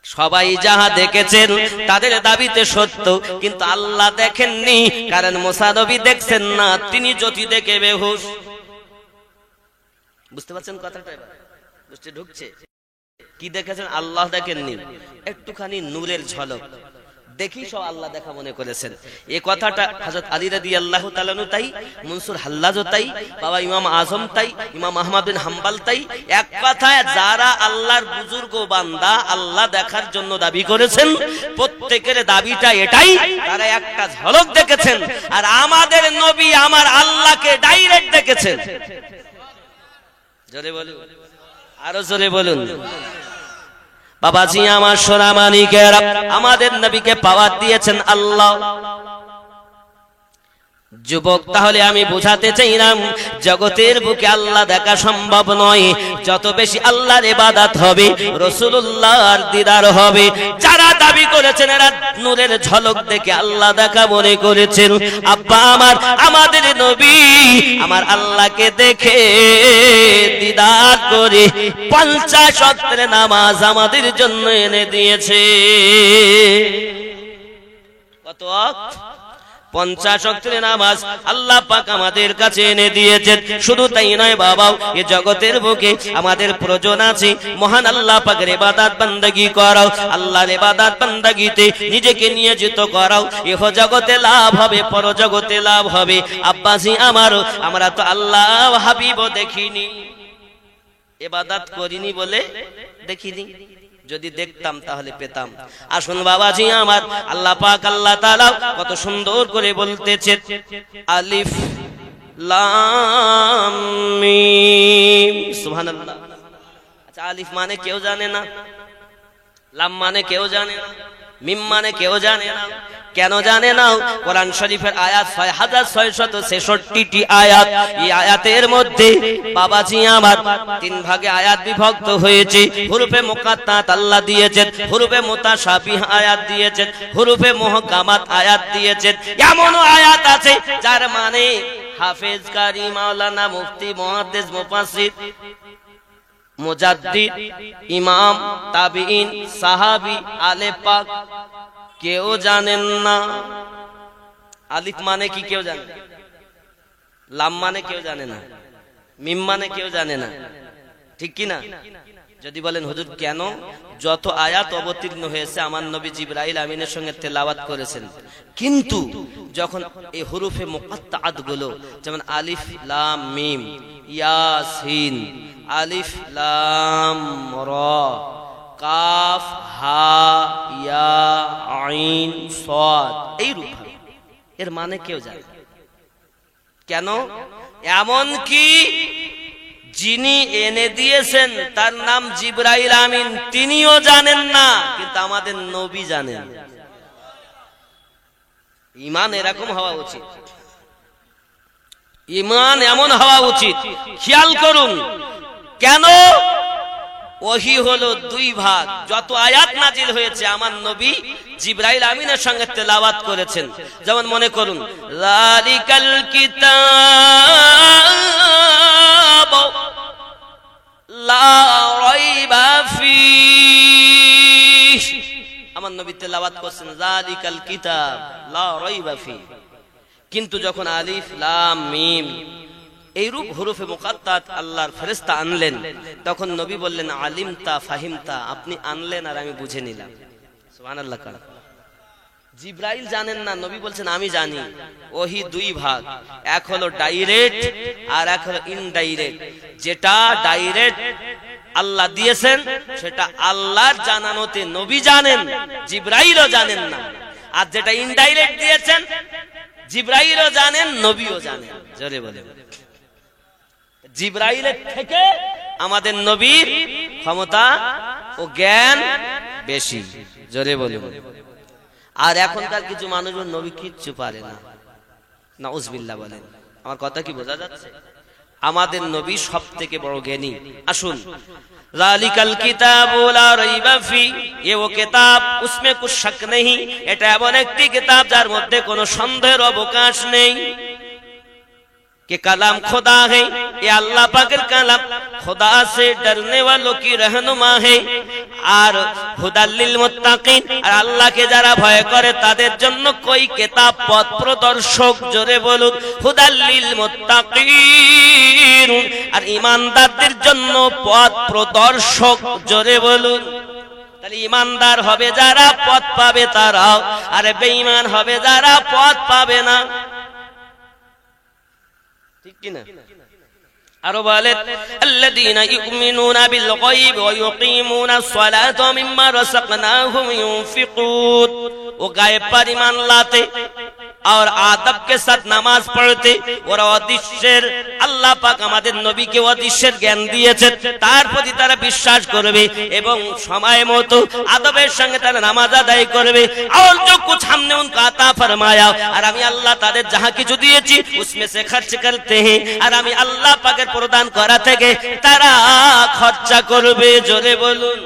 সবাই যাহা দেখেছেন তাদের দাবিতে সত্য, কিন্তু আল্লাহ দেখেননি, কারণ মুসা নবী দেখছেন না, তিনি জ্যোতি দেখে বেহুশ। বুঝতে পারছেন কথাটা? বুঝতে ঢুকছে? কি দেখেছেন? আল্লাহ দেখেননি, একটুখানি নূরের ঝলক দেখি সব আল্লাহ দেখা মনে করেছেন। এই কথাটা হযরত আলী রাদিয়াল্লাহু তাআলা তাই, মনসুর হাল্লাজও তাই, বাবা ইমাম আজম তাই, ইমাম আহমদ বিন হাম্বল তাই। এক কথায় যারা আল্লাহর বুজুর্গ বান্দা আল্লাহ দেখার জন্য দাবি করেছেন, প্রত্যেকের দাবিটা এটাই, তারা একটা ঝলক দেখেছেন। আর আমাদের নবী আমার আল্লাহকে ডাইরেক্ট দেখেছেন। জোরে বলুন, আরো জোরে বলুন। বাবাজি আমার সোনা মানিকেরা, আমাদের নবীকে পাওয়ার দিয়েছেন আল্লাহ। যুবক, তাহলে আমি বোঝাতে চাইলাম জগতের বুকে আল্লাহ দেখা সম্ভব নয়। যত বেশি আল্লাহর ইবাদত হবে রাসূলুল্লাহর দিদার হবে। যারা দাবি করেছেন এরা নূরের ঝলক দেখে আল্লাহ দেখা মনে করেছেন। আব্বা আমার, আমাদের নবী আমার আল্লাহকে দেখে দিদার করে 50 ওয়াক্তের নামাজ আমাদের জন্য এনে দিয়েছে। কত ওয়াক্ত? 50 ওয়াক্তের নামাজ আল্লাহ পাক আমাদের কাছে এনে দিয়েছেন। শুধু তাই নয় বাবা, এই জগতের বুকে আমাদের প্রয়োজন আছে মহান আল্লাহ পাকের ইবাদত বান্দাগি করাও। আল্লাহর ইবাদত বান্দাগিতে নিজেকে নিয়োজিত করাও। ইহ জগতে লাভ হবে, পর জগতে লাভ হবে। আব্বাসি আমারও, আমরা তো আল্লাহ হাবিবও দেখিনি, ইবাদত করিনি বলে দেখিনি। যদি দেখতাম তাহলে পেতাম। আসুন বাবাজি আমার, আল্লাহ পাক আল্লাহ তাআলা কত সুন্দর করে বলতেছেন আলিফ লাম মিম। সুবহানাল্লাহ। আচ্ছা, আলিফ মানে কেউ জানে না, লাম মানে কেউ জানে না, মিম মানে কেউ জানে না। কেন জানে না? কোরআন শরীফের আয়াত 6666টি আয়াত। এই আয়াতের মধ্যে বাবাজি আমার 3 ভাগে আয়াত বিভক্ত হয়েছে। হুরুফে মুকাত্তাত আল্লাহ দিয়েছেন, হুরুফে মুতাশাবিহ আয়াত দিয়েছেন, হুরুফে মুহকামাত আয়াত দিয়েছেন। এমন আয়াত আছে যার মানে হাফেজ, কারি, মাওলানা, মুফতি, মুহাদ্দিস, মুফাসসির, মুজাদ্দিদ, ইমাম, তাবিঈন, সাহাবী, আলে পাক কেউ জানেন না। আলিফ মানে কি কেউ জানে? লাম মানে কেউ জানে না, মিম মানে কেউ জানে না, ঠিক কি না? যদি বলেন হুজুর কেন? যত আয়াত অবতীর্ণ হয়েছে আমার নবী জিবরাইল আমিনের সঙ্গে তেলাওয়াত করেছেন, কিন্তু যখন এই হুরুফে মুকাত্তাআত গুলো যেমন আলিফ লাম মিম, ইয়াসিন, আলিফ লাম রা, কাফ হা ইয়া আইন সাদ, এই রূপ এর মানে কেউ জানে কেন? এমন কি যিনি এনে দিয়েছেন তার নাম জিবরাইল আমিন, তিনিও জানেন না, কিন্তু আমাদের নবী জানেন। ঈমান এরকম হওয়া উচিত, ঈমান এমন হওয়া উচিত। খেয়াল করুন, কেন ওহী হলো দুই ভাগ। যত আয়াত নাজিল হয়েছে আমার নবী জিবরাইল আমিনের সঙ্গে তেলাওয়াত করেছেন। যেমন মনে করুন, যালিকাল কিতাব লা রাইবা ফীহি, আমার নবী তেলাওয়াত করছেন যালিকাল কিতাব লা রাইবা ফীহি। কিন্তু যখন আলিফ লাম মিম এইরূপ হরফে মুকাত্তাত আল্লাহর ফেরেশতা আনলেন, তখন নবী বললেন আলিমতা ফাহিমতা, আপনি আনলেন আর আমি বুঝে নিলাম। সুবহানাল্লাহ। জিবরাইল জানেন না, নবী বলছেন আমি জানি। ওহী দুই ভাগ, এক হলো ডাইরেক্ট আর এক হলো ইনডাইরেক্ট। যেটা ডাইরেক্ট আল্লাহ দিয়েছেন সেটা আল্লাহর জানানোতে নবী জানেন, জিবরাইলও জানেন না। আর যেটা ইনডাইরেক্ট দিয়েছেন জিবরাইলও জানেন, নবীও জানেন। জোরে বলেন। জিবরাইলের থেকে আমাদের নবীর ক্ষমতা ও জ্ঞান বেশি। জোরে বলেন। আর এখনকার কিছু মানুষ নবী কিচ্ছু পারে না, নাউজুবিল্লাহ বলেন। আমার কথা কি বোঝা যাচ্ছে? আমাদের নবী সবথেকে বড় জ্ঞানী। আসুন, যালিকাল কিতাবু লা রাইবা ফি, ये वो किताब उसमें कुछ शक नहीं, এটা এমন একটি কিতাব যার মধ্যে কোনো সন্দেহের অবকাশ নেই। कि कलाम खुदा है, ये अल्लाह पाक का कलाम, खुदा से डरने वालों की रहनुमा है। আর হুদাল লিল মুত্তাকিন, আর আল্লাহকে যারা ভয় করে তাদের জন্য কই কিতাব পথ প্রদর্শক। জোরে বলুন হুদাল লিল মুত্তাকিন, আর ঈমানদারদের জন্য পথ প্রদর্শক। জোরে বলুন। তাহলে ঈমানদার হবে যারা, পথ পাবে তারাও, আর বেঈমান হবে যারা, পথ পাবে না। ঠিক কি না? আরো বলেন আল্লাযীনা ইউমিনুনা বিল গায়বি ওয়া ইউকিমুনাস সালাতা ওয়া মিম্মা রাযাকনাহুম ইউনফিকুন। वो गायब पर ईमान लाते और आदब के साथ नमाज पढ़ते और অদৃশ্যের আল্লাহ পাক আমাদের নবীকে অদৃশ্যের জ্ঞান দিয়েছেন, তার প্রতি তারা বিশ্বাস করবে এবং সময় মতো আদবের সঙ্গে তারা নামাজ আদায় করবে। और जो कुछ हमने उनका अता फरमाया, আর আমি আল্লাহ তাদের যাহা কিছু দিয়েছি उसमें से खर्च करते हैं, আর আমি আল্লাহ পাকের প্রদান করা থেকে তারা খরচা করবে। জোরে বলুন।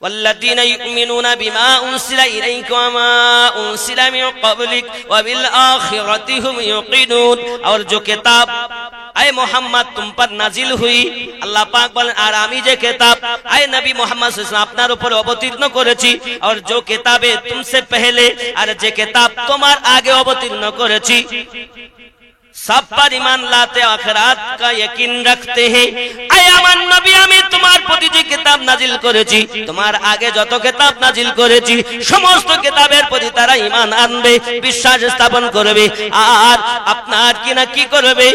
والذين يؤمنون بما أنزل إليك وما أنزل من قبلك وبالآخرة هم يوقنون। और जो किताब आए मोहम्मद तुम पर नाजिल हुई, अल्लाह पाक बोलेन আর আমি যে किताब आए नबी मोहम्मद सल्लल्लाहु अलैहि वसल्लम আপনার উপর অবতীর্ণ করেছি, और जो किताबें तुमसे पहले, আর যে किताब তোমার আগে অবতীর্ণ করেছি, सब पर ईमान लाते, आखिरात का यकीन रखते हैं। आय আমার নবী আমি তোমার প্রতি যে কিতাব নাজিল করেছি, তোমার আগে যত কিতাব নাজিল করেছি সমস্ত কিতাবের প্রতি তারা ঈমান আনবে, বিশ্বাস স্থাপন করবে। আর আপনার কিনা কি করবে?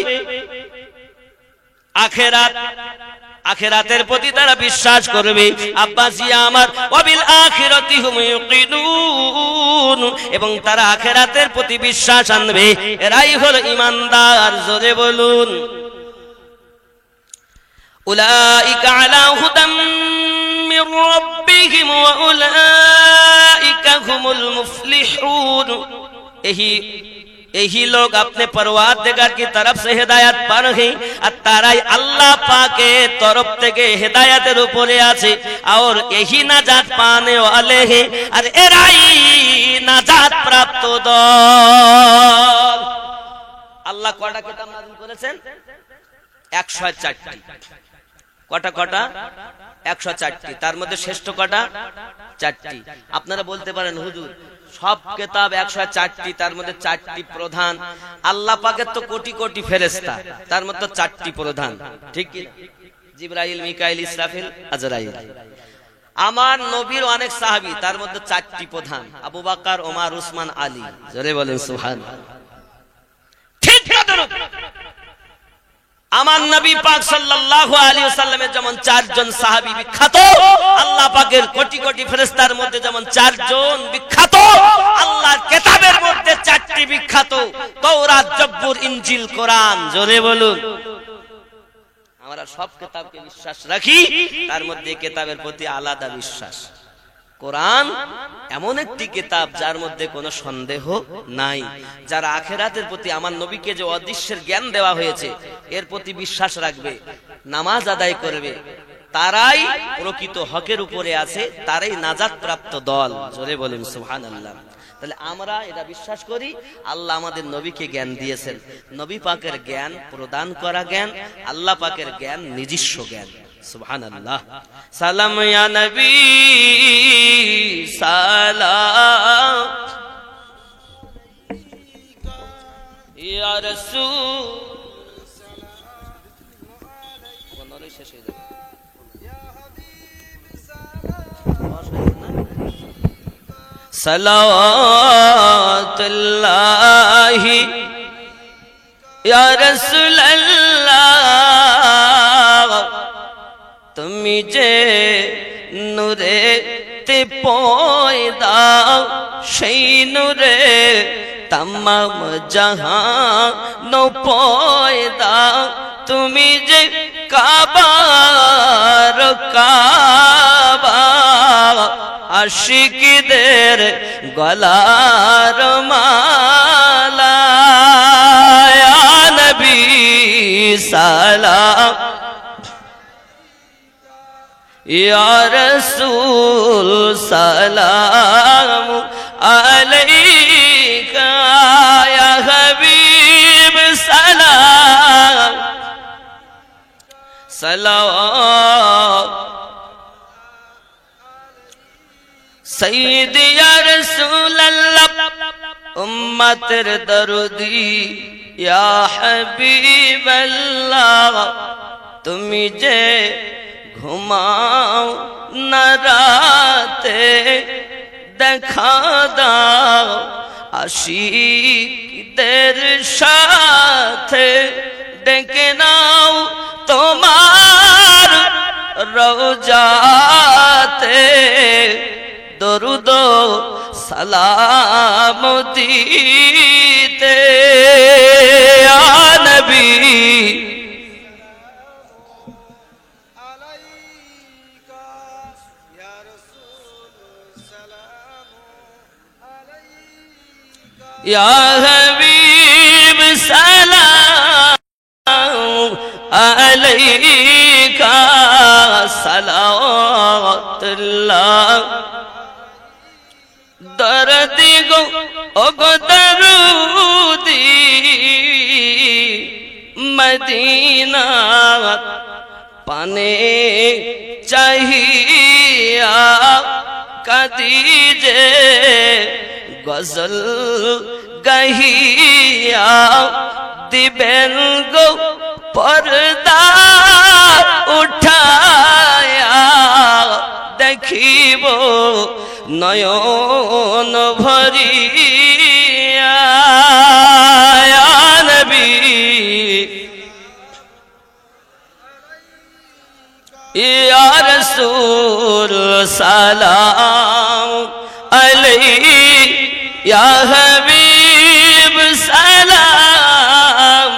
আখিরাতের প্রতি তারা বিশ্বাস করবে। আব্বাসিয়া আমার ওয়াবিল আখিরাতি হুম ইউকিনুন, এবং তারা আখিরাতের প্রতি বিশ্বাস আনবে, এরাই হলো ঈমানদার। জোরে বলুন। উলাইকা আলা হুদাম মির রাব্বিহিম ওয়া উলাইকা হুমুল মুফলিহুন। यही लोग अपने परवरदिगार की तरफ से हिदायत पर हैं, और ताराई अल्लाह पाक के तरफ থেকে হিদায়াতের উপরে আছে, और यही নাজাত পানে वाले हैं, और এরাই নাজাত প্রাপ্ত দল। আল্লাহ কয়টা কিতাব নাযিল করেছেন? 104টি। কটা? 104টি। তার মধ্যে শ্রেষ্ঠ কটা? 4টি। আপনারা বলতে পারেন হুজুর সব কিতাব 104টি, তার মধ্যে 4টি প্রধান। আল্লাহ পাকের তো কোটি কোটি ফেরেশতা, তার মধ্যে 4টি প্রধান। ঠিক কি? জিবরাইল, মিকাইল, ইসরাফিল, আজরাইল। আমার নবীর অনেক সাহাবী, তার মধ্যে 4টি প্রধান, আবু বকর, ওমর, উসমান, আলী। জোরে বলেন সুবহানাল্লাহ। ঠিক তদ্রূপ আমার নবী পাক সাল্লাল্লাহু আলাইহি ওয়াসাল্লামের যেমন 4 জন সাহাবী বিখ্যাত, আল্লাহ পাকের কোটি কোটি ফেরেশতার মধ্যে যেমন 4 জন বিখ্যাত, আল্লাহর কিতাবের মধ্যে 4টি বিখ্যাত, তাওরাত, জব্বুর, ইনজিল, কোরআন। জোরে বলুন। আমরা সব কিতাবকে বিশ্বাস রাখি, তার মধ্যে কিতাবের প্রতি আলাদা বিশ্বাস। কোরআন এমন একটি কিতাব যার মধ্যে কোনো সন্দেহ নাই। যারা আখিরাতের প্রতি আমার নবীকে যে অদৃশ্যের জ্ঞান দেওয়া হয়েছে এর প্রতি বিশ্বাস রাখবে, নামাজ আদায় করবে, তারাই প্রকৃত হকের উপরে আছে, তারাই নাজাত প্রাপ্ত দল। জোরে বলেন সুবহানাল্লাহ। তাহলে আমরা এটা বিশ্বাস করি আল্লাহ আমাদের নবীকে জ্ঞান দিয়েছেন। নবী পাকের জ্ঞান প্রদান করা জ্ঞান, আল্লাহ পাকের জ্ঞান নিজস্ব জ্ঞান। সুবহানাল্লাহ। সালাম ইয়া নবী সালাম ইয়া রাসূল। কোনরে শেষ হয়ে যাবে। সালাওয়াতুল্লাহি ইয়া রাসূলুল্লাহ, তুমি যে নূরে তে পয়দা, সেই নূরে तमाम जहान पयदा, তুমি যে কাবার কাবা, আশিকদের গলার মালা। ইয়া নবী সালাম ইয়া রাসূল সালাম আলাইকা ইয়া হাবিব সালাম সালাওয়াত সাইয়্যিদ ইয়া রাসূলুল্লাহ উম্মতের দরদি ইয়া হাবিবাল্লাহ, তুমি যে ঘুমাও না রাতে দেখা দাও, আশিকদের সাথে ডেকে নাও তোমার রওজাতে, দরুদ সালাম দিতে। ইয়া নবী या हबीब सलाम अलैका सलावतुल्लाह। दर्दी गो ओगो दरूदी मदीना पाने चाहिया कदीजे गजल गहिया दिबेन गो पर्दा उठाया, देखिबो नयन भरिया। या नबी या रसूल सलाम अलैहि या हबीब सलाम।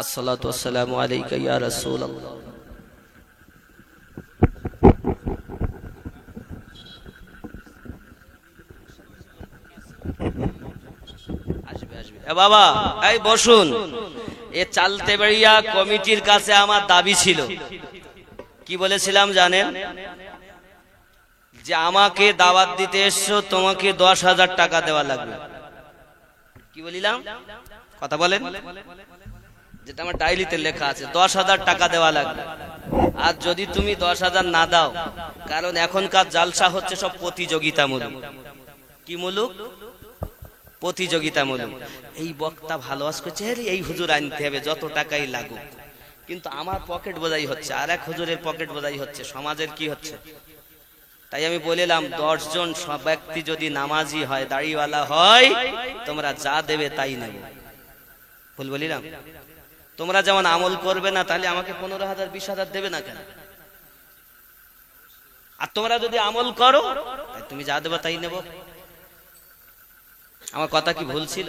अस्सलातु वस्सलामु अलैका या रसूल अल्लाह। বাবা এই বসুন। এ চালতে বেড়িয়া কমিটির কাছে আমার দাবি ছিল, কি বলেছিলাম জানেন? যে আমাকে দাওয়াত দিতে এসছো, তোমাকে 10,000 টাকা দেওয়া লাগবে। কি বলিলাম? কথা বলেন। যেটা আমার ডায়েরিতে লেখা আছে, 10,000 টাকা দেওয়া লাগবে। আর যদি তুমি 10,000 না দাও, কারণ এখনকার জালসা হচ্ছে সব প্রতিযোগিতামূলক। কি মূলক? প্রতিযোগিতামূলক। এই বক্তা ভালো আওয়াজ করছে, এই হুজুর আনতে হবে যত টাকাই লাগুক। কিন্তু আমার পকেট বোঝাই হচ্ছে, আর এক হুজুরের পকেট বোঝাই হচ্ছে, সমাজের কি হচ্ছে। তাই আমি বলিলাম 10 জন সব ব্যক্তি যদি নামাজি হয়, দাড়িওয়ালা হয়, তোমরা যা দেবে তাই নেব। ভুল বলিলাম? তোমরা যেমন আমল করবে না, তাহলে আমাকে 15,000 20,000 দেবে না কেন? আর তোমরা যদি আমল করো, তুমি যা দেবে তাই নেব। আমার কথা কি ভুল ছিল?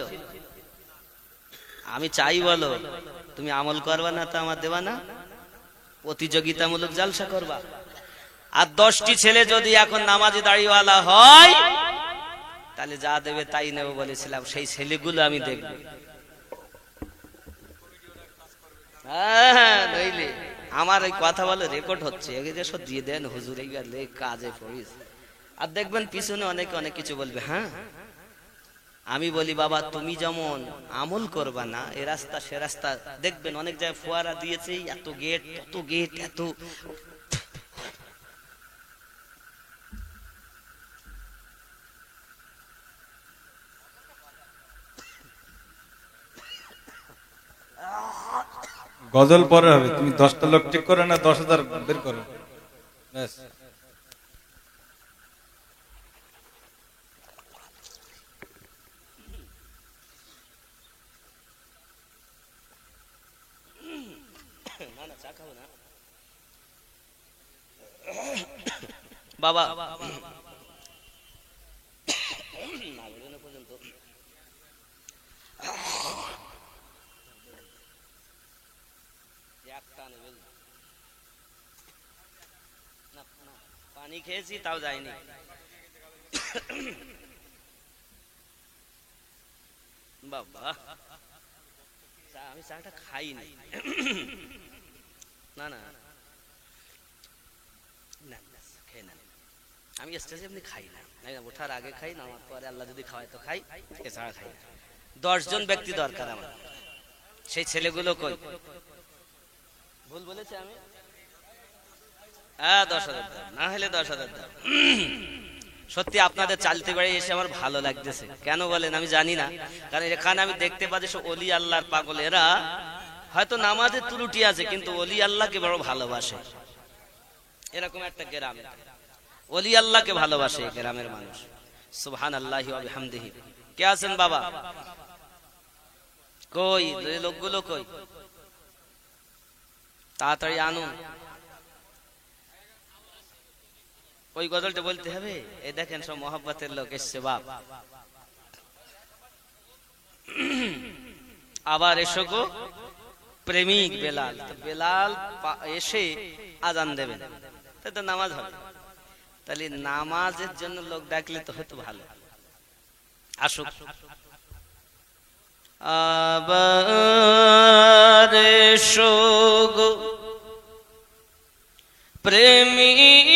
আমি চাই বলো, তুমি আমল করবা না তো আমার দেবা না, প্রতিযোগিতামূলক জালসা করবা। আর 10টি ছেলে যদি এখন নামাজি দাড়িওয়ালা হয়, তাহলে যা দেবে তাই নেব বলেছিলাম, সেই ছেলেগুলো আমি দেখব। হ্যাঁ, নইলে আমার ওই কথা বলে রেকর্ড হচ্ছে, সব দিয়ে দেন হুজুর, এই গেলে কাজে পড়িস। আর দেখবেন পিছনে অনেকে অনেক কিছু বলবে। হ্যাঁ, আমি বলি বাবা তুমি যেমন আমল করবা না, এ রাস্তা সে রাস্তা, দেখবেন অনেক জায়গায় ফোয়ারা দিয়েছে, এত গেট এত গেট এত, গজল পরে হবে, তুমি 10টা লোক ঠিক করো না 10,000 বের করো, ব্যাস। বাবা পানি খেয়েছি তাও যায়নি। বাবা আমি চাটা খাইনি। না না না, খেয়ে নেন। আমি স্টেজে এমনি খাই না, ওঠার আগে খাই, নামার পরে আল্লাহ যদি খাওয়ায় তো খাই, এছাড়া খাই না। 10 জন ব্যক্তি দরকার আমার, সেই ছেলেগুলো কই? ভুল বলেছি আমি? হ্যাঁ 10,000 দাও, না হলে 10,000 দাও। সত্যি আপনাদের চালতে বেড়ে এসে আমার ভালো লাগতেছে। কেন বলেন আমি জানি না, কারণ এখানে আমি দেখতে পাচ্ছি সব ওলি আল্লাহর পাগল। এরা হয়তো নামাজের ত্রুটি আছে, কিন্তু ওলি আল্লাহকে বড় ভালোবাসে। এরকম একটা গ্রাম, ওলি আল্লাহকে ভালোবাসে গ্রামের মানুষ। সুবহানাল্লাহি ওয়া বিহামদিহি। কে আছেন বাবা? কই এই লোকগুলো কই? তাড়াতাড়ি আনুন। ওই গজলটা বলতে হবে। এই দেখেন সব মহব্বতের লোক এসছে বাপ। আবার এসো গো প্রেমিক বেলাল। বেলাল এসে আজান দেবেন, তাই তো নামাজ হবে। তাহলে নামাজের জন্য লোক ডাকলে তো হয়তো ভালো। আসুক। আবার এসো গো প্রেমিক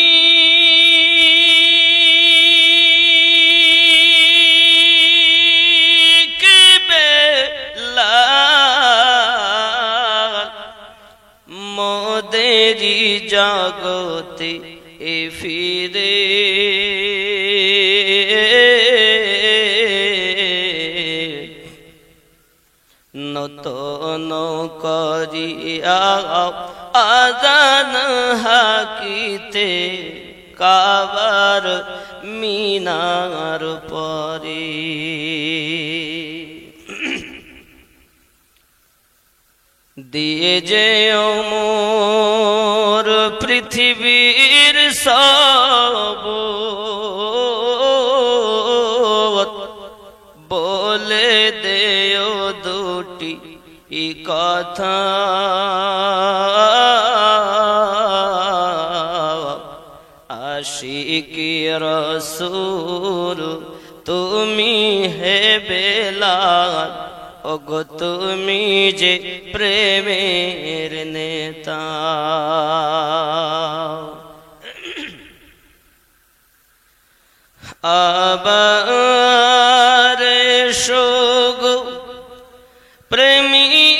মোদেরি জগতে এ ফিরে নতুন করিয়া আজান হাকিতে কাবার মিনার পরে দিয়ে যে মোর পৃথিবীর সব বলে দেও দুটি কথা আশিকি রাসূল তুমি হে বেলাল, ওগো তুমি যে প্রেমের নেতা। আবার এসো গো প্রেমিক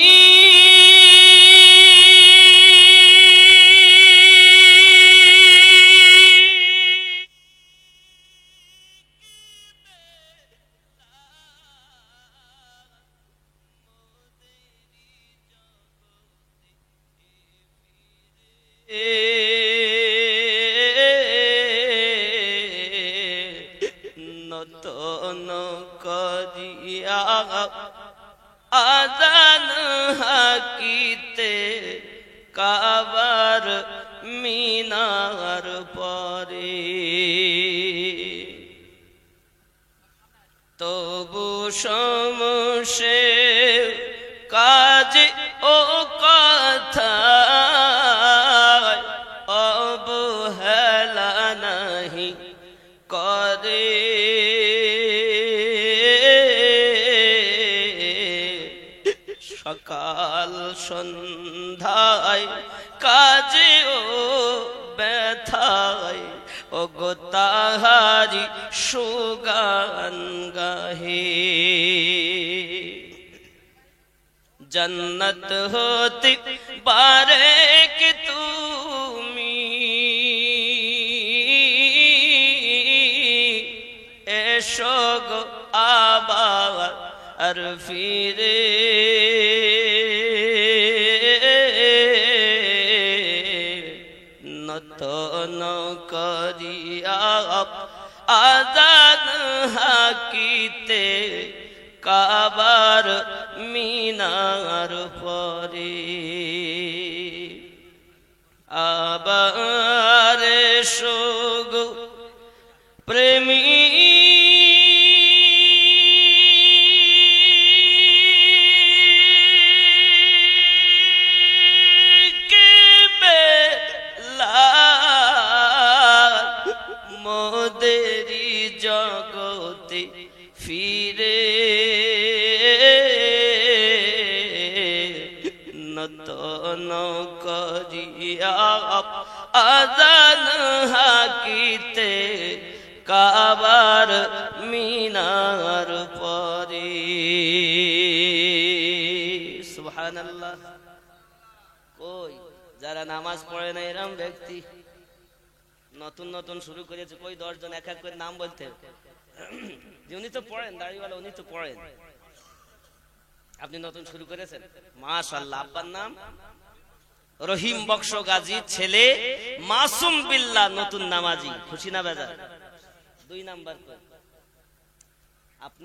নতুন করিয়া আজান হাকিতে কাবার মিনার পরে তবু সমসে কাজ ও কথা অবহেলা নাহি করে যায় কাজে ও ব্যথায় ও গো তাহারি সুগান গাহে जन्नत होती बारे कि তুমি এসো গো আবার আর ফিরে নতন করিয়া আজান হাকিতে কাবার মিনার পরে আবার সোগ প্রেমী মোদেরি জগতে ফিরে নতন করিয়া আজান হাকিতে কাবার মিনার পরে সুবহানাল্লাহ। কই যারা নামাজ পড়ে না এরকম ব্যক্তি নতুন নতুন শুরু করেছে, কই 10 জন এক এক করে নাম বলতে, উনি তো পড়েন, দাড়িওয়ালা উনি তো পড়েন, আপনি নতুন শুরু করেছেন। মাশাআল্লাহ। আব্বার নাম রহিম বক্স গাজী, ছেলে মাসুম বিল্লাহ, নতুন নামাজি। খুশি না বেজার? 2 নাম্বার। আপনি